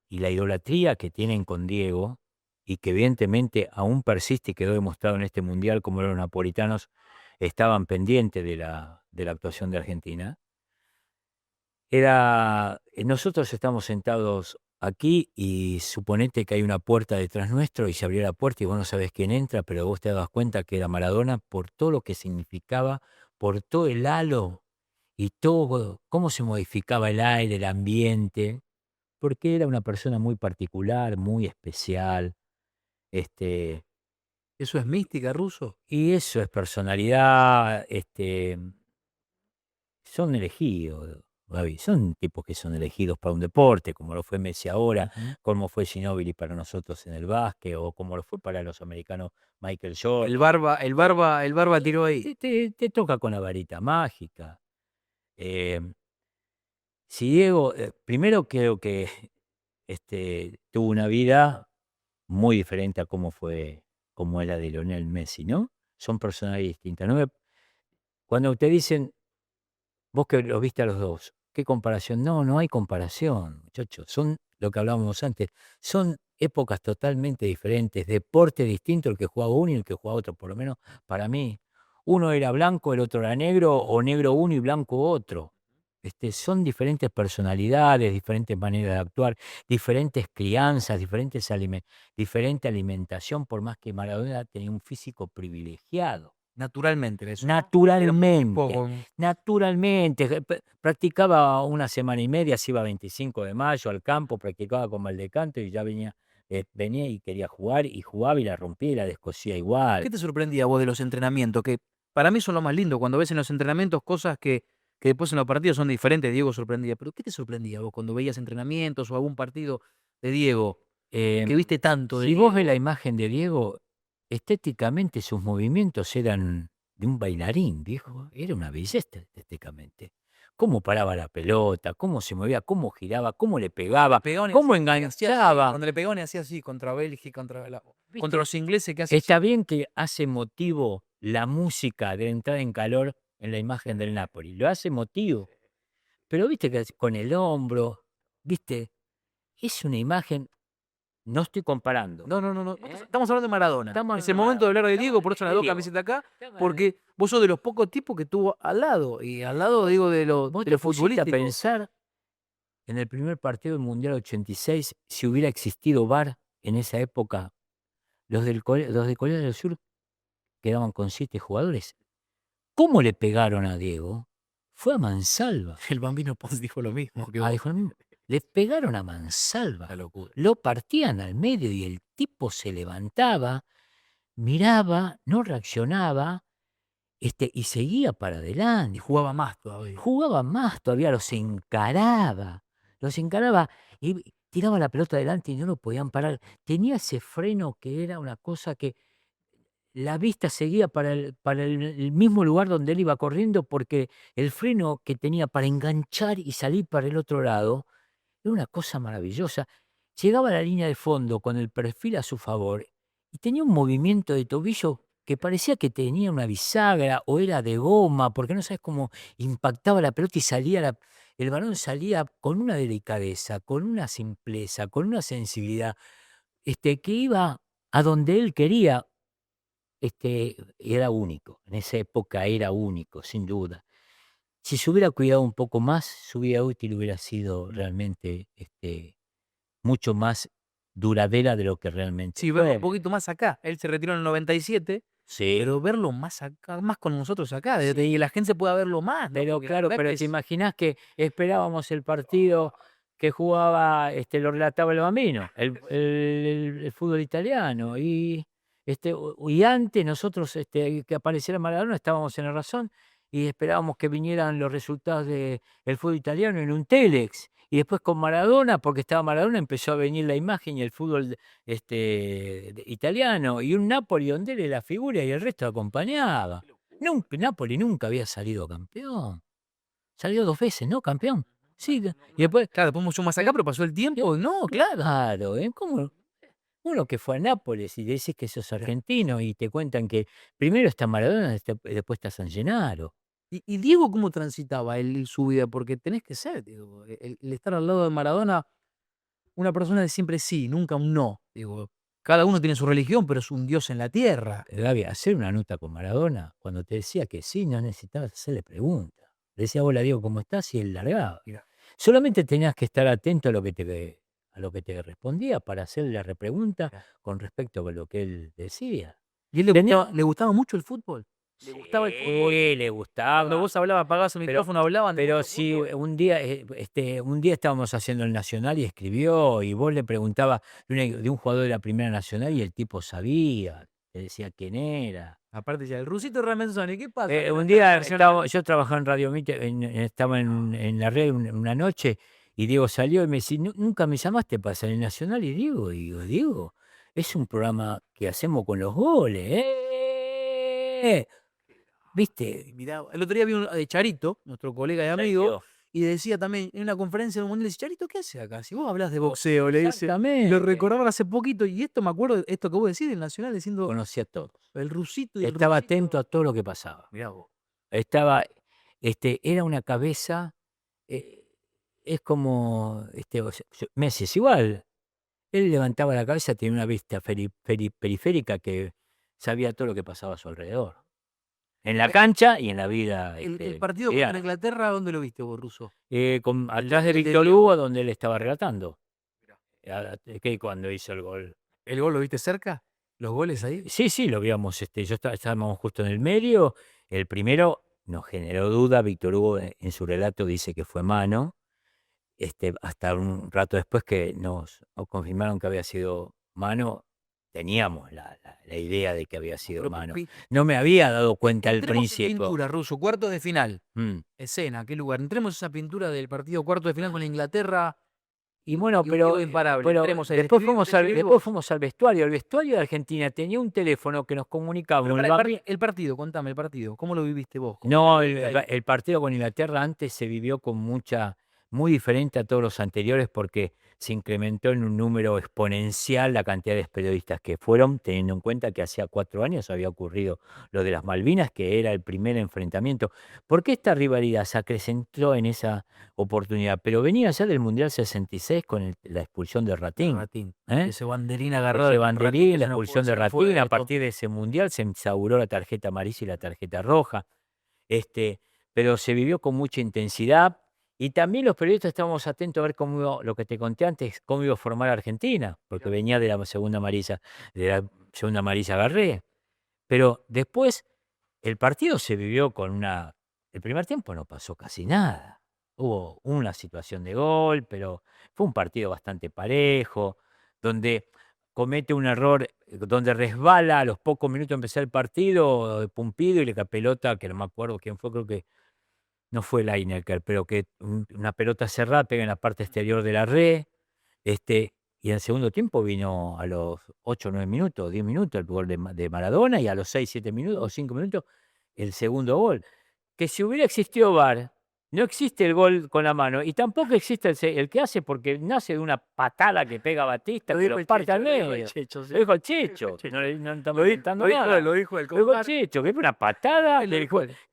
y la idolatría que tienen con Diego y que evidentemente aún persiste y quedó demostrado en este mundial como los napolitanos estaban pendientes de la actuación de Argentina. Nosotros estamos sentados aquí y suponete que hay una puerta detrás nuestro y se abrió la puerta y vos no sabés quién entra, pero vos te das cuenta que era Maradona por todo lo que significaba, por todo el halo y todo, cómo se modificaba el aire, el ambiente, porque era una persona muy particular, muy especial, este, ¿Eso es mística, Russo? y eso es personalidad, son elegidos, Gaby, son tipos que son elegidos para un deporte, como lo fue Messi ahora, Ujú. como fue Ginóbili para nosotros en el básquet, o como lo fue para los americanos Michael Jordan. El barba tiró ahí. Te toca con la varita mágica. Eh, si Diego, primero creo que tuvo una vida muy diferente a como era de Lionel Messi, ¿no? Son personalidades distintas. Cuando te dicen, vos que los viste a los dos, ¿qué comparación? No, no hay comparación, muchachos. Son lo que hablábamos antes. Son épocas totalmente diferentes, deporte distinto el que jugaba uno y el que jugaba otro, por lo menos para mí. Uno era blanco, el otro era negro, o negro uno y blanco otro. Son diferentes personalidades, diferentes maneras de actuar, diferentes crianzas, diferente alimentación, por más que Maradona tenía un físico privilegiado. Naturalmente, eso. Naturalmente. Naturalmente, practicaba una semana y media, se iba 25 de mayo al campo, practicaba con Valdecanto y ya venía y quería jugar y jugaba y la rompía y la descosía ¿Qué igual. te sorprendía vos de los entrenamientos? Que para mí son lo más lindo, cuando ves en los entrenamientos cosas que después en los partidos son diferentes. Diego sorprendía. ¿Pero qué te sorprendía vos cuando veías entrenamientos o algún partido de Diego? Eh, Que viste tanto de si vos ves Diego. la imagen de Diego, estéticamente sus movimientos eran de un bailarín, viejo. Era una belleza estéticamente. Cómo paraba la pelota, cómo se movía, cómo giraba, cómo le pegaba, Pegaban y cómo hacía así, enganchaba. cuando le pegaban y hacía así contra Bélgica, contra ¿Viste? los ingleses que hacen Está bien que hace emotivo la música de entrada en calor en la imagen del Napoli, lo hace emotivo, pero viste que con el hombro, viste, es una imagen, no estoy comparando. No, no, no, no. ¿eh? Estamos hablando de Maradona. Estamos Es el hablando de momento de hablar de Maradona, Diego, estamos por eso de las dos Diego. camisetas acá, Estamos de- porque vos sos de los pocos tipos que tuvo al lado, y al lado, digo, de lo Vos te pusiste a futbolístico. pensar en el primer partido del Mundial 86, si hubiera existido VAR en esa época, los de Corea del Sur quedaban con 7 jugadores. ¿Cómo le pegaron a Diego? Fue a mansalva. El Bambino Pons dijo lo mismo que vos. Dijo lo mismo. Le pegaron a mansalva. La locura. Lo partían al medio y el tipo se levantaba, miraba, no reaccionaba, y seguía para Y adelante. jugaba más todavía. Jugaba más todavía, los encaraba y tiraba la pelota adelante y no lo podían parar. Tenía ese freno que era una cosa que la vista seguía para el mismo lugar donde él iba corriendo, porque el freno que tenía para enganchar y salir para el otro lado era una cosa maravillosa. Llegaba a la línea de fondo con el perfil a su favor y tenía un movimiento de tobillo que parecía que tenía una bisagra o era de goma, porque no sabes cómo impactaba la pelota y el balón salía con una delicadeza, con una simpleza, con una sensibilidad, que iba a donde él quería. Era único, en esa época era único, sin duda. Si se hubiera cuidado un poco más, su vida útil hubiera sido realmente, mucho más duradera de lo que realmente Sí, verlo un fue. poquito más acá. Él se retiró en el 97, Sí, pero verlo más acá, más con nosotros acá, Sí. y la gente pueda verlo más, ¿no? pero Porque la claro, verdad pero que te imaginás que esperábamos el partido que jugaba, lo relataba el Bambino, el fútbol italiano, y antes nosotros, que apareciera Maradona, estábamos en la razón y esperábamos que vinieran los resultados del fútbol italiano en un telex. Y después con Maradona, porque estaba Maradona, empezó a venir la imagen y el fútbol italiano, y un Napoli donde él era la figura y el resto acompañaba. Napoli nunca había salido campeón. Salió 2 veces, ¿no? Campeón. Sí, y después, claro, después mucho más acá, pero pasó el tiempo, no, claro. claro, ¿cómo? Uno que fue a Nápoles y decís que sos argentino y te cuentan que primero está Maradona, después está San Gennaro. Y Diego cómo transitaba él su vida? Porque tenés que ser, digo, el estar al lado de Maradona, una persona de siempre sí, nunca un no, digo. cada uno tiene su religión, pero es un Dios en la tierra. Gaby, hacer una nota con Maradona, cuando te decía que sí, no necesitabas hacerle preguntas. Le decía, hola Diego, ¿cómo estás? Y él largaba. Mirá. Solamente tenías que estar atento a lo que te respondía para hacerle la repregunta Mirá. con respecto a lo que él decía. ¿Y él le gustaba mucho el fútbol? ¿Le gustaba el fútbol? Sí, le Cuando gustaba. vos hablabas, apagabas el Pero, micrófono, hablaban de pero mucho si fútbol. un día estábamos haciendo el Nacional y escribió, y vos le preguntabas de un jugador de la Primera Nacional y el tipo sabía, te decía quién era. Aparte ya, el rusito Ramenzoni, ¿qué pasa? Que no Un está día en selección. yo trabajaba en Radio Mitre, estaba en la red una noche, y Diego salió y me decía, Nunca me llamaste para salir en Nacional". Y Diego, es un programa que hacemos con los goles, ¿viste? Mirá, el otro día vi de Charito, nuestro colega y amigo, Sergio. y decía también en una conferencia del Mundial, dice, Charito, ¿qué hace acá? Si vos hablas de boxeo, le dice. Lo Exactamente. recordaban hace poquito, y esto me acuerdo, esto que vos decís del Nacional, diciendo Conocía a todos. el rusito y el Estaba rusito. atento a todo lo que pasaba. Mirá vos. Era una cabeza, es como, Messi es igual. Él levantaba la cabeza, tenía una vista periférica que sabía todo lo que pasaba a su alrededor. En la cancha y en la vida. El partido contra Inglaterra, ¿dónde lo viste vos, Russo? Atrás de el de Víctor Diego. Hugo, donde él estaba relatando. Que cuando hizo el gol. ¿El gol lo viste cerca? ¿Los goles ahí? Sí, lo vimos. Estábamos justo en el medio. El primero nos generó duda. Víctor Hugo en su relato dice que fue mano. Hasta un rato después que nos confirmaron que había sido mano, teníamos la idea de que había sido mano. No me había dado cuenta al Entremos en principio. pintura, Russo, cuartos de final. Mm. Escena, ¿qué lugar? Entremos en esa pintura del partido cuarto de final con la Inglaterra. Y bueno, Y un pero, Diego imparable. pero Entremos ahí, después describí después vos. fuimos al vestuario. El vestuario de Argentina tenía un teléfono que nos comunicaba. Pero con el pará, Bambi- el partido, contame el partido. ¿Cómo lo viviste vos? No, el partido con Inglaterra antes se vivió muy diferente a todos los anteriores, porque se incrementó en un número exponencial la cantidad de periodistas que fueron, teniendo en cuenta que hacía 4 años había ocurrido lo de las Malvinas, que era el primer enfrentamiento. ¿Por qué esta rivalidad se acrecentó en esa oportunidad? Pero venía ya del Mundial 66 con la expulsión de Ratín. Ese banderín agarrado. Ese banderín, la expulsión de Ratín. A partir de ese Mundial se instauró la tarjeta amarilla y la tarjeta roja. Pero se vivió con mucha intensidad, y también los periodistas estábamos atentos a ver lo que te conté antes, cómo iba a formar Argentina, porque venía de la segunda amarilla Garré. Pero después el partido se vivió el primer tiempo no pasó casi nada. Hubo una situación de gol, pero fue un partido bastante parejo, donde comete un error, donde resbala a los pocos minutos de empezar el partido de Pumpido, y la pelota, que no me acuerdo quién fue, creo que no fue Lineker, pero que una pelota cerrada pega en la parte exterior de la red. Y en el segundo tiempo vino a los 8 o 9 minutos, 10 minutos el gol de Maradona, y a los 6, 7 minutos o 5 minutos el segundo gol. Que si hubiera existido VAR, no existe el gol con la mano, y tampoco existe el que hace, porque nace de una patada que pega a Batista, que lo parte al medio. Lo dijo el Checho, que no estamos inventando nada. Lo dijo el Lo dijo el Checho, que es una patada, que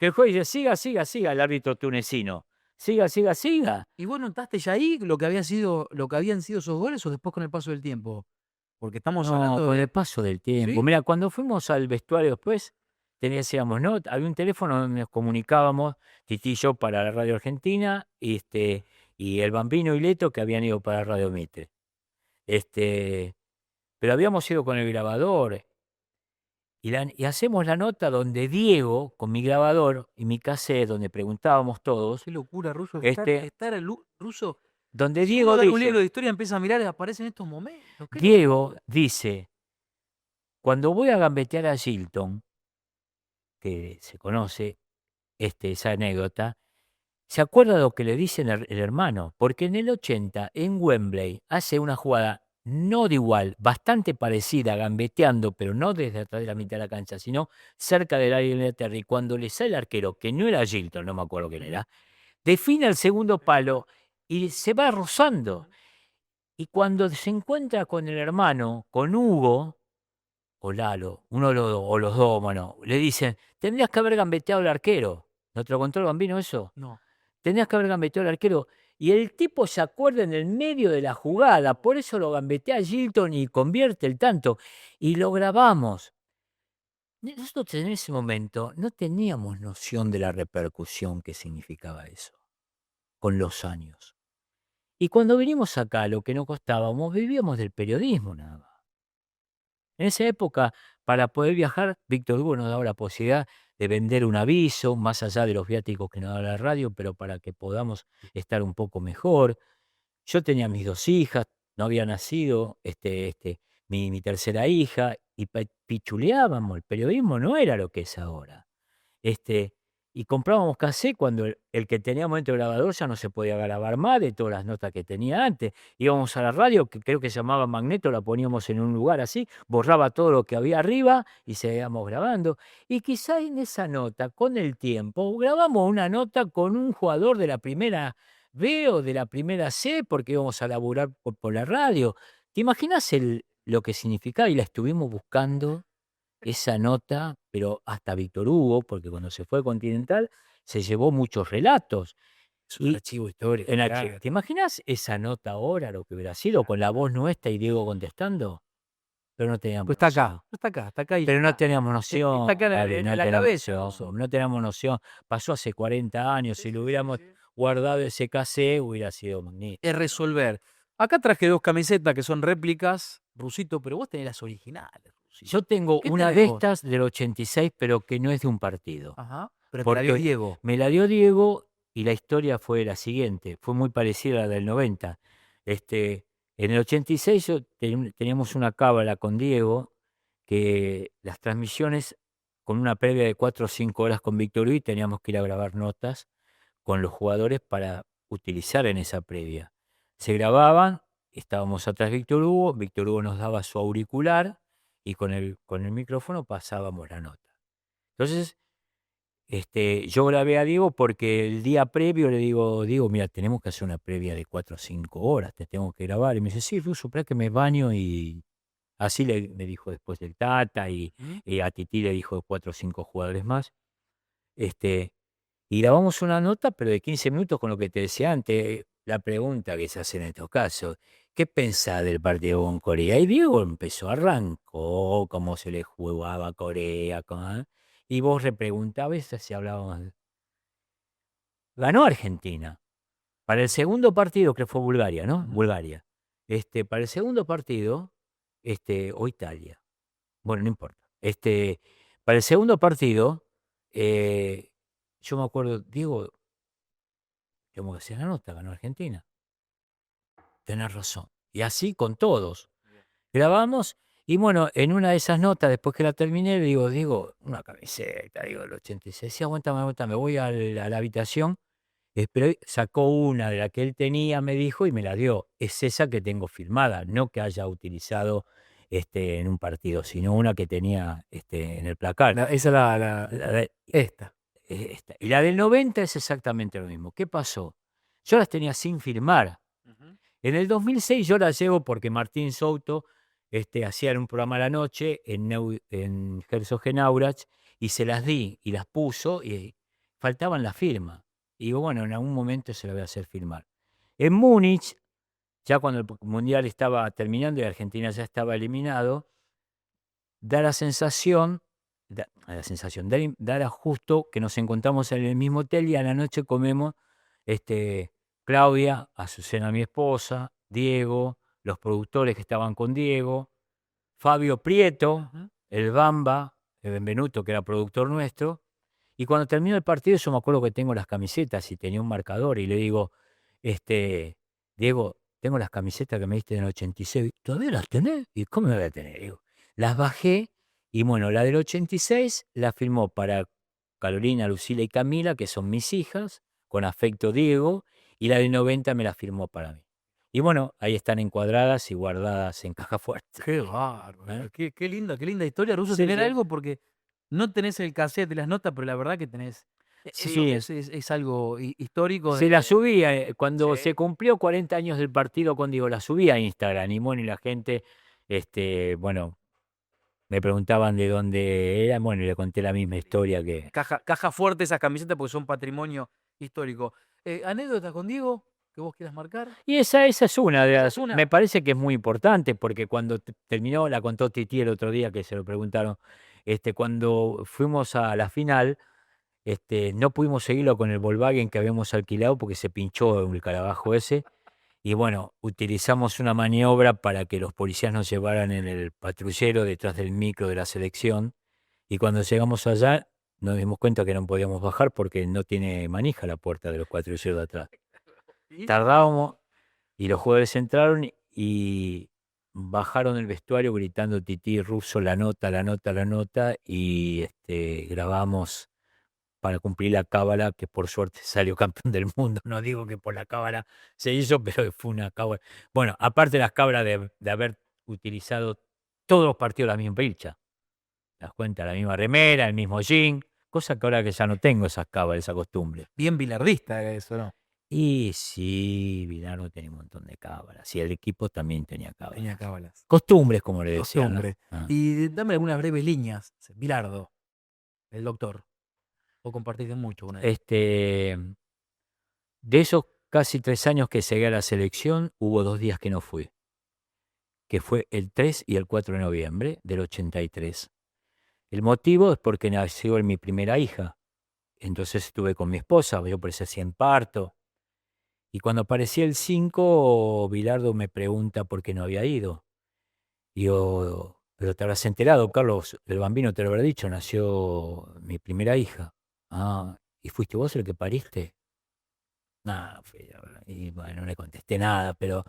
el juez dice, siga, el árbitro tunecino. Siga. ¿Y vos notaste ya ahí lo que habían sido esos goles, o después con el paso del tiempo? Porque estamos hablando con de... el paso del tiempo. ¿Sí? Mira, cuando fuimos al vestuario después, decíamos, ¿no? Había un teléfono donde nos comunicábamos, Titi y yo para la Radio Argentina, y el Bambino y Leto, que habían ido para Radio Mitre. Pero habíamos ido con el grabador, y hacemos la nota donde Diego, con mi grabador y mi cassette, donde preguntábamos todos, Qué locura, Russo. Este- Russo. donde Si Diego uno da un dice, libro de historia, empieza a mirar y aparecen estos momentos. ¿Qué Diego dice, cuando voy a gambetear a Gilton, que se conoce esa anécdota, se acuerda de lo que le dice el hermano, porque en el 80, en Wembley, hace una jugada no de igual, bastante parecida, gambeteando, pero no desde atrás de la mitad de la cancha, sino cerca del área de Inglaterra, y cuando le sale el arquero, que no era Gilton, no me acuerdo quién era, define el segundo palo y se va rozando. Y cuando se encuentra con el hermano, con Hugo, o Lalo, uno de los dos, o los dos, bueno, le dicen, tendrías que haber gambeteado al arquero. ¿No te lo contó el Bambino eso? No. Tendrías que haber gambeteado al arquero. Y el tipo se acuerda en el medio de la jugada, por eso lo gambetea a Gilton y convierte el tanto. Y lo grabamos. Nosotros en ese momento no teníamos noción de la repercusión que significaba eso, con los años. Y cuando vinimos acá, lo que nos costábamos, vivíamos del periodismo nada más. En esa época, para poder viajar, Víctor Hugo nos daba la posibilidad de vender un aviso, más allá de los viáticos que nos daba la radio, pero para que podamos estar un poco mejor. Yo tenía mis 2 hijas, no había nacido mi tercera hija, y pichuleábamos, el periodismo no era lo que es ahora. Este, y comprábamos cassette cuando el que teníamos dentro del grabador ya no se podía grabar más de todas las notas que tenía antes. Íbamos a la radio, que creo que se llamaba Magneto, la poníamos en un lugar así, borraba todo lo que había arriba y seguíamos grabando. Y quizá en esa nota, con el tiempo, grabamos una nota con un jugador de la primera B o de la primera C, porque íbamos a laburar por la radio. ¿Te imaginas lo que significaba? Y la estuvimos buscando esa nota, pero hasta Víctor Hugo, porque cuando se fue a Continental se llevó muchos relatos. Es un Y archivo histórico, en claro. ¿te imaginas esa nota ahora, lo que hubiera sido, con la voz nuestra y Diego contestando? Pero no teníamos Pues está noción. acá, está acá y Pero no está. teníamos noción, Está acá Gary, en no la teníamos cabeza de noción, nosotros. no teníamos noción. Pasó hace 40 años, si lo hubiéramos guardado ese cassette hubiera sido magnífico. Es resolver. Acá traje 2 camisetas que son réplicas, Rusito, pero vos tenés las originales, Rusito. Yo tengo ¿Qué una tenés de vos? estas del 86, pero que no es de un partido. Ajá. Pero te la dio Porque Diego. me la dio Diego y la historia fue la siguiente, fue muy parecida a la del 90. En el 86 teníamos una cábala con Diego, que las transmisiones con una previa de 4 o 5 horas con Víctor Hugo, teníamos que ir a grabar notas con los jugadores para utilizar en esa previa. Se grababan, estábamos atrás de Víctor Hugo nos daba su auricular y con el micrófono pasábamos la nota. Entonces, yo grabé a Diego porque el día previo le digo, Diego, mira, tenemos que hacer una previa de 4 o 5 horas, te tengo que grabar. Y me dice, sí, Ruso, espera que me baño. Y así me dijo después del Tata y a Tití le dijo 4 o 5 jugadores más. Y grabamos una nota, pero de 15 minutos con lo que te decía antes, la pregunta que se hace en estos casos, ¿qué pensás del partido con Corea? Y Diego arrancó cómo se le jugaba a Corea, y vos repreguntabas si hablábamos. Ganó Argentina. Para el segundo partido, que fue Bulgaria, ¿no? Ujú. Bulgaria. Para el segundo partido, o Italia. Bueno, no importa. Para el segundo partido, yo me acuerdo, Diego, tengo que hacer la nota, ganó Argentina. Tenés razón. Y así con todos. Grabamos y bueno, en una de esas notas, después que la terminé, le digo, una camiseta, digo, del 86. Sí, aguántame, voy a la habitación. Pero sacó una de la que él tenía, me dijo, y me la dio. Es esa que tengo filmada, no que haya utilizado en un partido, sino una que tenía en el placar. Esa es La de- esta. esta. Y la del 90 es exactamente lo mismo. ¿Qué pasó? Yo las tenía sin filmar. En el 2006 yo las llevo porque Martín Souto hacía un programa a la noche en Herzogenaurach y se las di y las puso y faltaban la firma. Y digo, bueno, en algún momento se la voy a hacer firmar. En Múnich, ya cuando el Mundial estaba terminando y Argentina ya estaba eliminado, da la sensación, da justo que nos encontramos en el mismo hotel y a la noche comemos Claudia, Azucena, mi esposa, Diego, los productores que estaban con Diego, Fabio Prieto, Ujú. el Bamba, el Benvenuto, que era productor nuestro. Y cuando terminó el partido, yo me acuerdo que tengo las camisetas y tenía un marcador y le digo, Diego, tengo las camisetas que me diste en el 86, ¿todavía las tenés? ¿Y cómo me voy a tener? Digo, las bajé y bueno, la del 86 la firmó para Carolina, Lucila y Camila, que son mis hijas, con afecto Diego, y la del 90 me la firmó para mí. Y bueno, ahí están encuadradas y guardadas en caja fuerte. Qué bárbaro. ¿Eh? Qué linda historia, Ruso, Sí, tener sí. algo porque no tenés el cassette de las notas, pero la verdad que tenés. Sí, Es algo histórico. se la subí cuando Sí. se cumplió 40 años del partido con Diego, la subí a Instagram y bueno, y la gente, bueno, me preguntaban de dónde era, bueno, y le conté la misma historia que... Caja fuerte esas camisetas porque son patrimonio histórico. ¿Anécdotas con Diego? que vos quieras marcar? Y esa es una de Esa las. es una. Me parece que es muy importante porque cuando terminó, la contó Titi el otro día que se lo preguntaron, cuando fuimos a la final, no pudimos seguirlo con el Volkswagen que habíamos alquilado porque se pinchó el carabajo ese. Y bueno, utilizamos una maniobra para que los policías nos llevaran en el patrullero detrás del micro de la selección. Y cuando llegamos allá, nos dimos cuenta que no podíamos bajar porque no tiene manija la puerta de los patrulleros de atrás. ¿Y? Tardábamos y los jugadores entraron y bajaron el vestuario gritando Tití Russo, la nota, la nota, la nota. Y grabamos para cumplir la cábala, que por suerte salió campeón del mundo. No digo que por la cábala se hizo, pero fue una cábala. Bueno, aparte de las cábalas de haber utilizado todos los partidos la misma pilcha. ¿Te das cuenta? La misma remera, el mismo jean. Cosa que ahora que ya no tengo esas cábalas, esa costumbre. Bien bilardista eso, ¿no? Y sí, Bilardo tenía un montón de cábalas. Y el equipo también tenía cábalas. Tenía cábalas. Costumbres, como le decían. Costumbre. ¿No? Y dame algunas breves líneas. Bilardo, el doctor. O compartiste mucho con él. De esos casi 3 años que llegué a la selección, hubo 2 días que no fui, que fue el 3 y el 4 de noviembre del 83. El motivo es porque nació mi primera hija. Entonces estuve con mi esposa, yo presencié en parto. Y cuando aparecía el 5, Bilardo me pregunta por qué no había ido. Y yo, pero te habrás enterado, Carlos, el bambino te lo habrá dicho, nació mi primera hija. Ah, ¿y fuiste vos el que pariste? Nada, y bueno, no le contesté nada, pero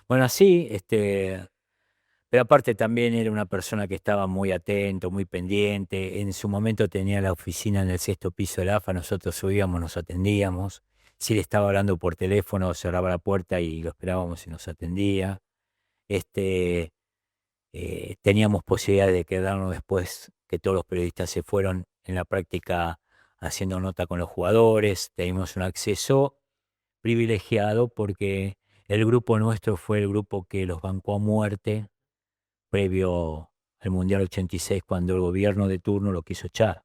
bueno, así, pero aparte también era una persona que estaba muy atento, muy pendiente. En su momento tenía la oficina en el 6º piso del AFA, nosotros subíamos, nos atendíamos. Si le estaba hablando por teléfono, cerraba la puerta y lo esperábamos y nos atendía. Teníamos posibilidad de quedarnos después que todos los periodistas se fueron en la práctica haciendo nota con los jugadores. Teníamos un acceso privilegiado porque el grupo nuestro fue el grupo que los bancó a muerte previo al Mundial 86 cuando el gobierno de turno lo quiso echar,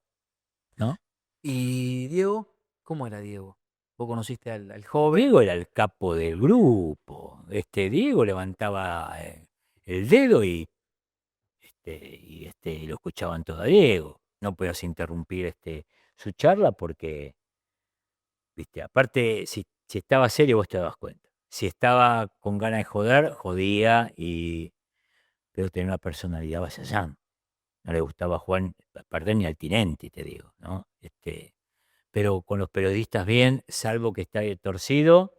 ¿no? ¿Y Diego? ¿Cómo era Diego? ¿Vos conociste al joven? Diego era el capo del grupo. Diego levantaba el dedo y lo escuchaban todo a Diego. No podías interrumpir su charla porque, viste, aparte, si estaba serio vos te dabas cuenta. Si estaba con ganas de joder, jodía, pero tenía una personalidad vasallán. No le gustaba jugar, perder ni al Tinenti, te digo, ¿no? Pero con los periodistas bien, salvo que está torcido,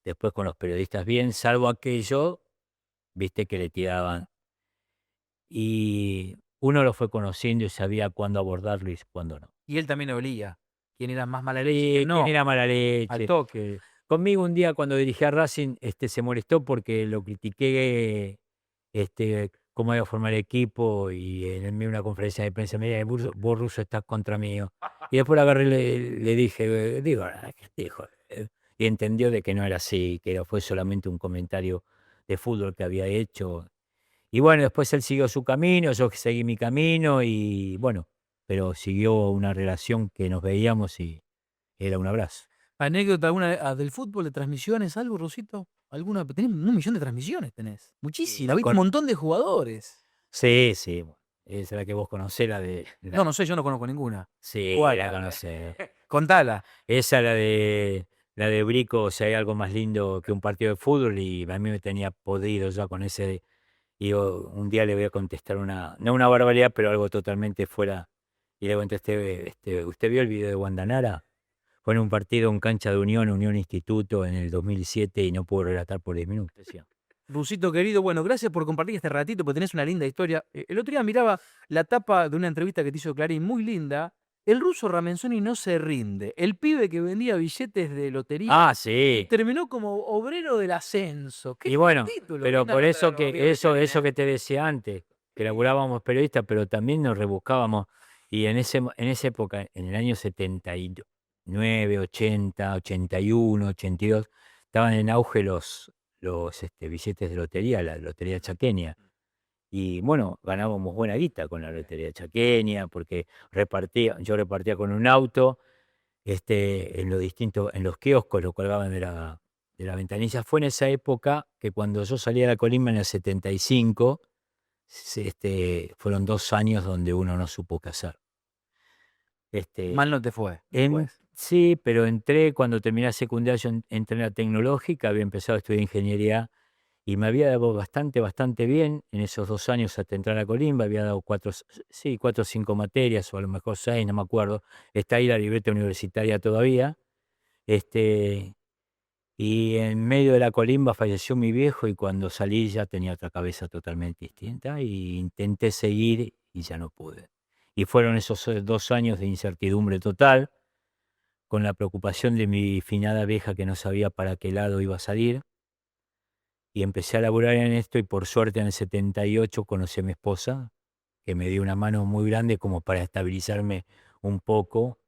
después con los periodistas bien, salvo aquello, viste, que le tiraban. Y uno lo fue conociendo y sabía cuándo abordarlo y cuándo no. Y él también olía. ¿Quién era más mala leche? Y ¿Quién no? era mala Al leche. toque. Conmigo un día cuando dirigí a Racing, se molestó porque lo critiqué, cómo iba a formar el equipo y en medio de una conferencia de prensa me dijo, vos Russo estás contra mí. Y después la agarré y le dije, digo, ¿qué te dijo? Y entendió de que no era así, que fue solamente un comentario de fútbol que había hecho. Y bueno, después él siguió su camino, yo seguí mi camino y bueno, pero siguió una relación que nos veíamos y era un abrazo. ¿Anécdota alguna del fútbol, de transmisiones, algo, Rosito? ¿Alguna? Tenés 1.000.000 de transmisiones, tenés. Muchísimas. Viste un montón de jugadores. Sí, sí. Esa es la que vos conocés, la de. No sé, yo no conozco ninguna. Sí, ¿Cuál? la conocés. Contala. Esa, la de Brico, o sea, hay algo más lindo que un partido de fútbol y a mí me tenía podrido ya con ese. Y yo un día le voy a contestar no una barbaridad, pero algo totalmente fuera. Y le contesté, ¿usted vio el video de Guandanara? Fue en un partido en cancha de Unión Instituto en el 2007 y no pudo relatar por 10 minutos. Decía. Rusito querido, bueno, gracias por compartir este ratito, porque tenés una linda historia. El otro día miraba la tapa de una entrevista que te hizo Clarín, muy linda. El ruso Ramenzoni no se rinde. El pibe que vendía billetes de lotería Ah, sí. terminó como obrero del ascenso. ¿Qué Y bueno, título? pero Linda por nota eso de los eso pibes, que te decía antes, que laburábamos periodistas, pero también nos rebuscábamos. Y en esa época, en el año 79, 80, 81, 82, estaban en auge los billetes de lotería, la lotería chaqueña. Y bueno, ganábamos buena guita con la lotería chaqueña, porque yo repartía con un auto, en los kioscos, lo colgaban de la ventanilla. Fue en esa época que cuando yo salí a la Colima en el 75, fueron 2 años donde uno no supo qué hacer. Mal no te fue. Sí, pero entré, cuando terminé la secundaria, yo entré en la tecnológica, había empezado a estudiar ingeniería y me había dado bastante bien en esos 2 años hasta entrar a Colimba. Había dado 4 o 5 materias, o a lo mejor 6, no me acuerdo. Está ahí la libreta universitaria todavía. Y en medio de la Colimba falleció mi viejo y cuando salí ya tenía otra cabeza totalmente distinta y intenté seguir y ya no pude. Y fueron esos 2 años de incertidumbre total, con la preocupación de mi finada vieja que no sabía para qué lado iba a salir. Y empecé a laburar en esto y por suerte en el 78 conocí a mi esposa, que me dio una mano muy grande como para estabilizarme un poco.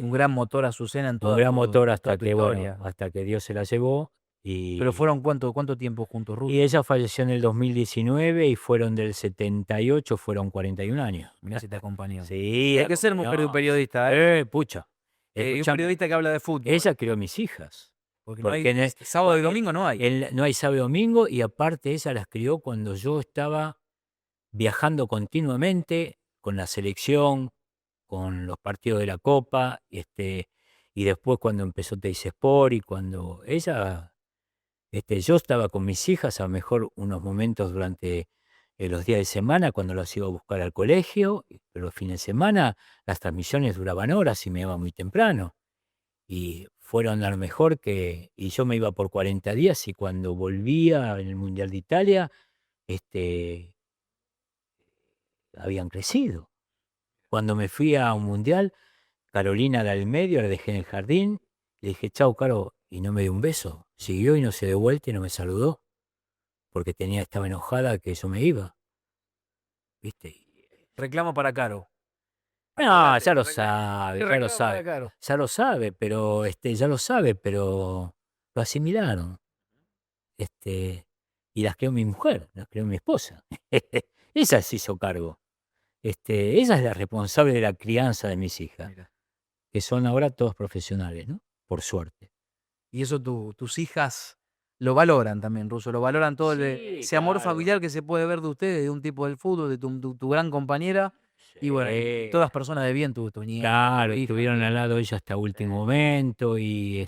Un gran motor, Azucena, en Un toda gran tu- motor toda hasta tu que, bueno, historia. hasta que Dios se la llevó. Pero fueron ¿cuánto tiempo juntos, Ruso? Y ella falleció en el 2019 y fueron del 78, fueron 41 años. Mirá si te acompañó. Sí, Hay que ser mujer de un periodista, pucha. Y un Escuchame, periodista que habla de fútbol. ella crió a mis hijas. Porque no hay, porque en el- sábado y domingo no hay. No hay sábado y domingo y aparte ella las crió cuando yo estaba viajando continuamente con la selección, con los partidos de la Copa, y después cuando empezó Teis Sport y cuando ella, yo estaba con mis hijas a lo mejor unos momentos durante los días de semana cuando las iba a buscar al colegio, pero los fines de semana las transmisiones duraban horas y me iba muy temprano. Y fueron a lo mejor y yo me iba por 40 días y cuando volvía en el Mundial de Italia, habían crecido. Cuando me fui a un mundial, Carolina del medio, la dejé en el jardín, le dije, chau, Caro, y no me dio un beso. Siguió y no se dio vuelta y no me saludó, porque estaba enojada que yo me iba. ¿Viste? Reclamo para Caro. No, ya lo sabe, ya lo Reclamo sabe. para Caro. Ya lo sabe, pero lo asimilaron. Y las creó mi mujer, las creó mi esposa. Ella se hizo cargo. Ella es la responsable de la crianza de mis hijas, Mira. que son ahora todos profesionales, ¿no? Por suerte. Y eso tus hijas lo valoran también, Ruso. Lo valoran todo Sí, ese amor claro. familiar que se puede ver de ustedes, de un tipo del fútbol, de tu gran compañera. Y bueno, y todas personas de bien, tu nieta. Claro, tu hija. estuvieron al lado de ella hasta último momento y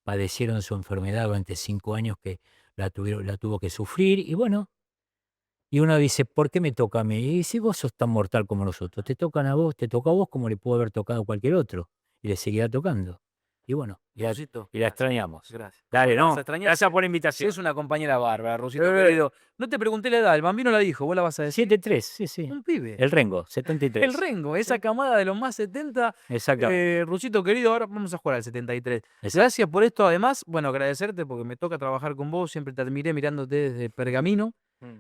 padecieron su enfermedad durante 5 años que la tuvo que sufrir. Y bueno, y uno dice, ¿por qué me toca a mí? Y si vos sos tan mortal como nosotros, te tocan a vos, te toca a vos como le pudo haber tocado a cualquier otro. Y le seguirá tocando. Y bueno, y la Rusito, extrañamos. gracias. Dale, Vamos ¿no? a extrañar. Gracias por la Sí, invitación. es una compañera bárbara, Rusito Eh. querido. No te pregunté la edad, el Bambino la dijo, vos la vas a decir. 7-3, sí. Un pibe. El Rengo, 73. El Rengo, esa camada de los más 70. Exactamente. Rusito querido, ahora vamos a jugar al 73. Exacto. Gracias por esto, además, bueno, agradecerte porque me toca trabajar con vos, siempre te admiré mirándote desde Pergamino.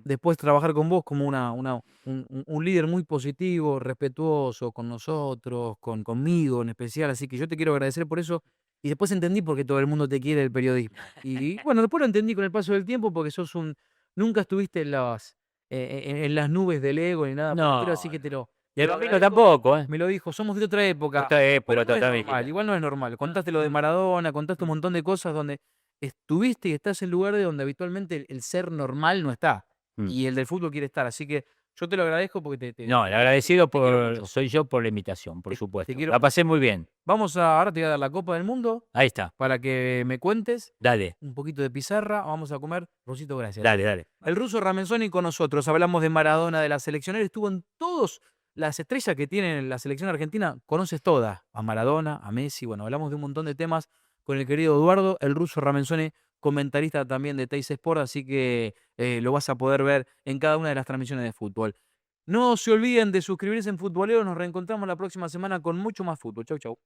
Después trabajar con vos como un líder muy positivo, respetuoso con nosotros, conmigo en especial, así que yo te quiero agradecer por eso. Y después entendí por qué todo el mundo te quiere el periodismo. Y bueno, después lo entendí con el paso del tiempo porque nunca estuviste en las nubes del ego ni nada, No, pero así que te lo... Y el te lo Bambino agradezco. tampoco, ¿eh? Me lo dijo, somos de otra época. Otra época, Pero no es totalmente. normal, igual no es normal. Contaste lo de Maradona, contaste un montón de cosas donde estuviste y estás en lugares donde habitualmente el ser normal no está. Y el del fútbol quiere estar. Así que yo te lo agradezco porque No, el agradecido te quiero mucho. soy yo por la invitación, por Te supuesto. quiero- La pasé muy bien. ahora te voy a dar la Copa del Mundo Ahí está. para que me cuentes Dale, un poquito de pizarra. Vamos a comer. Rosito, gracias. dale. El ruso Ramenzoni con nosotros. Hablamos de Maradona, de la selección. Él estuvo en todas las estrellas que tiene la selección argentina. Conoces todas. A Maradona, a Messi. Bueno, hablamos de un montón de temas con el querido Eduardo. El ruso Ramenzoni, comentarista también de Teis Sport. Así que lo vas a poder ver en cada una de las transmisiones de fútbol. No se olviden de suscribirse en Futbolero. Nos reencontramos la próxima semana con mucho más fútbol. Chau, chau.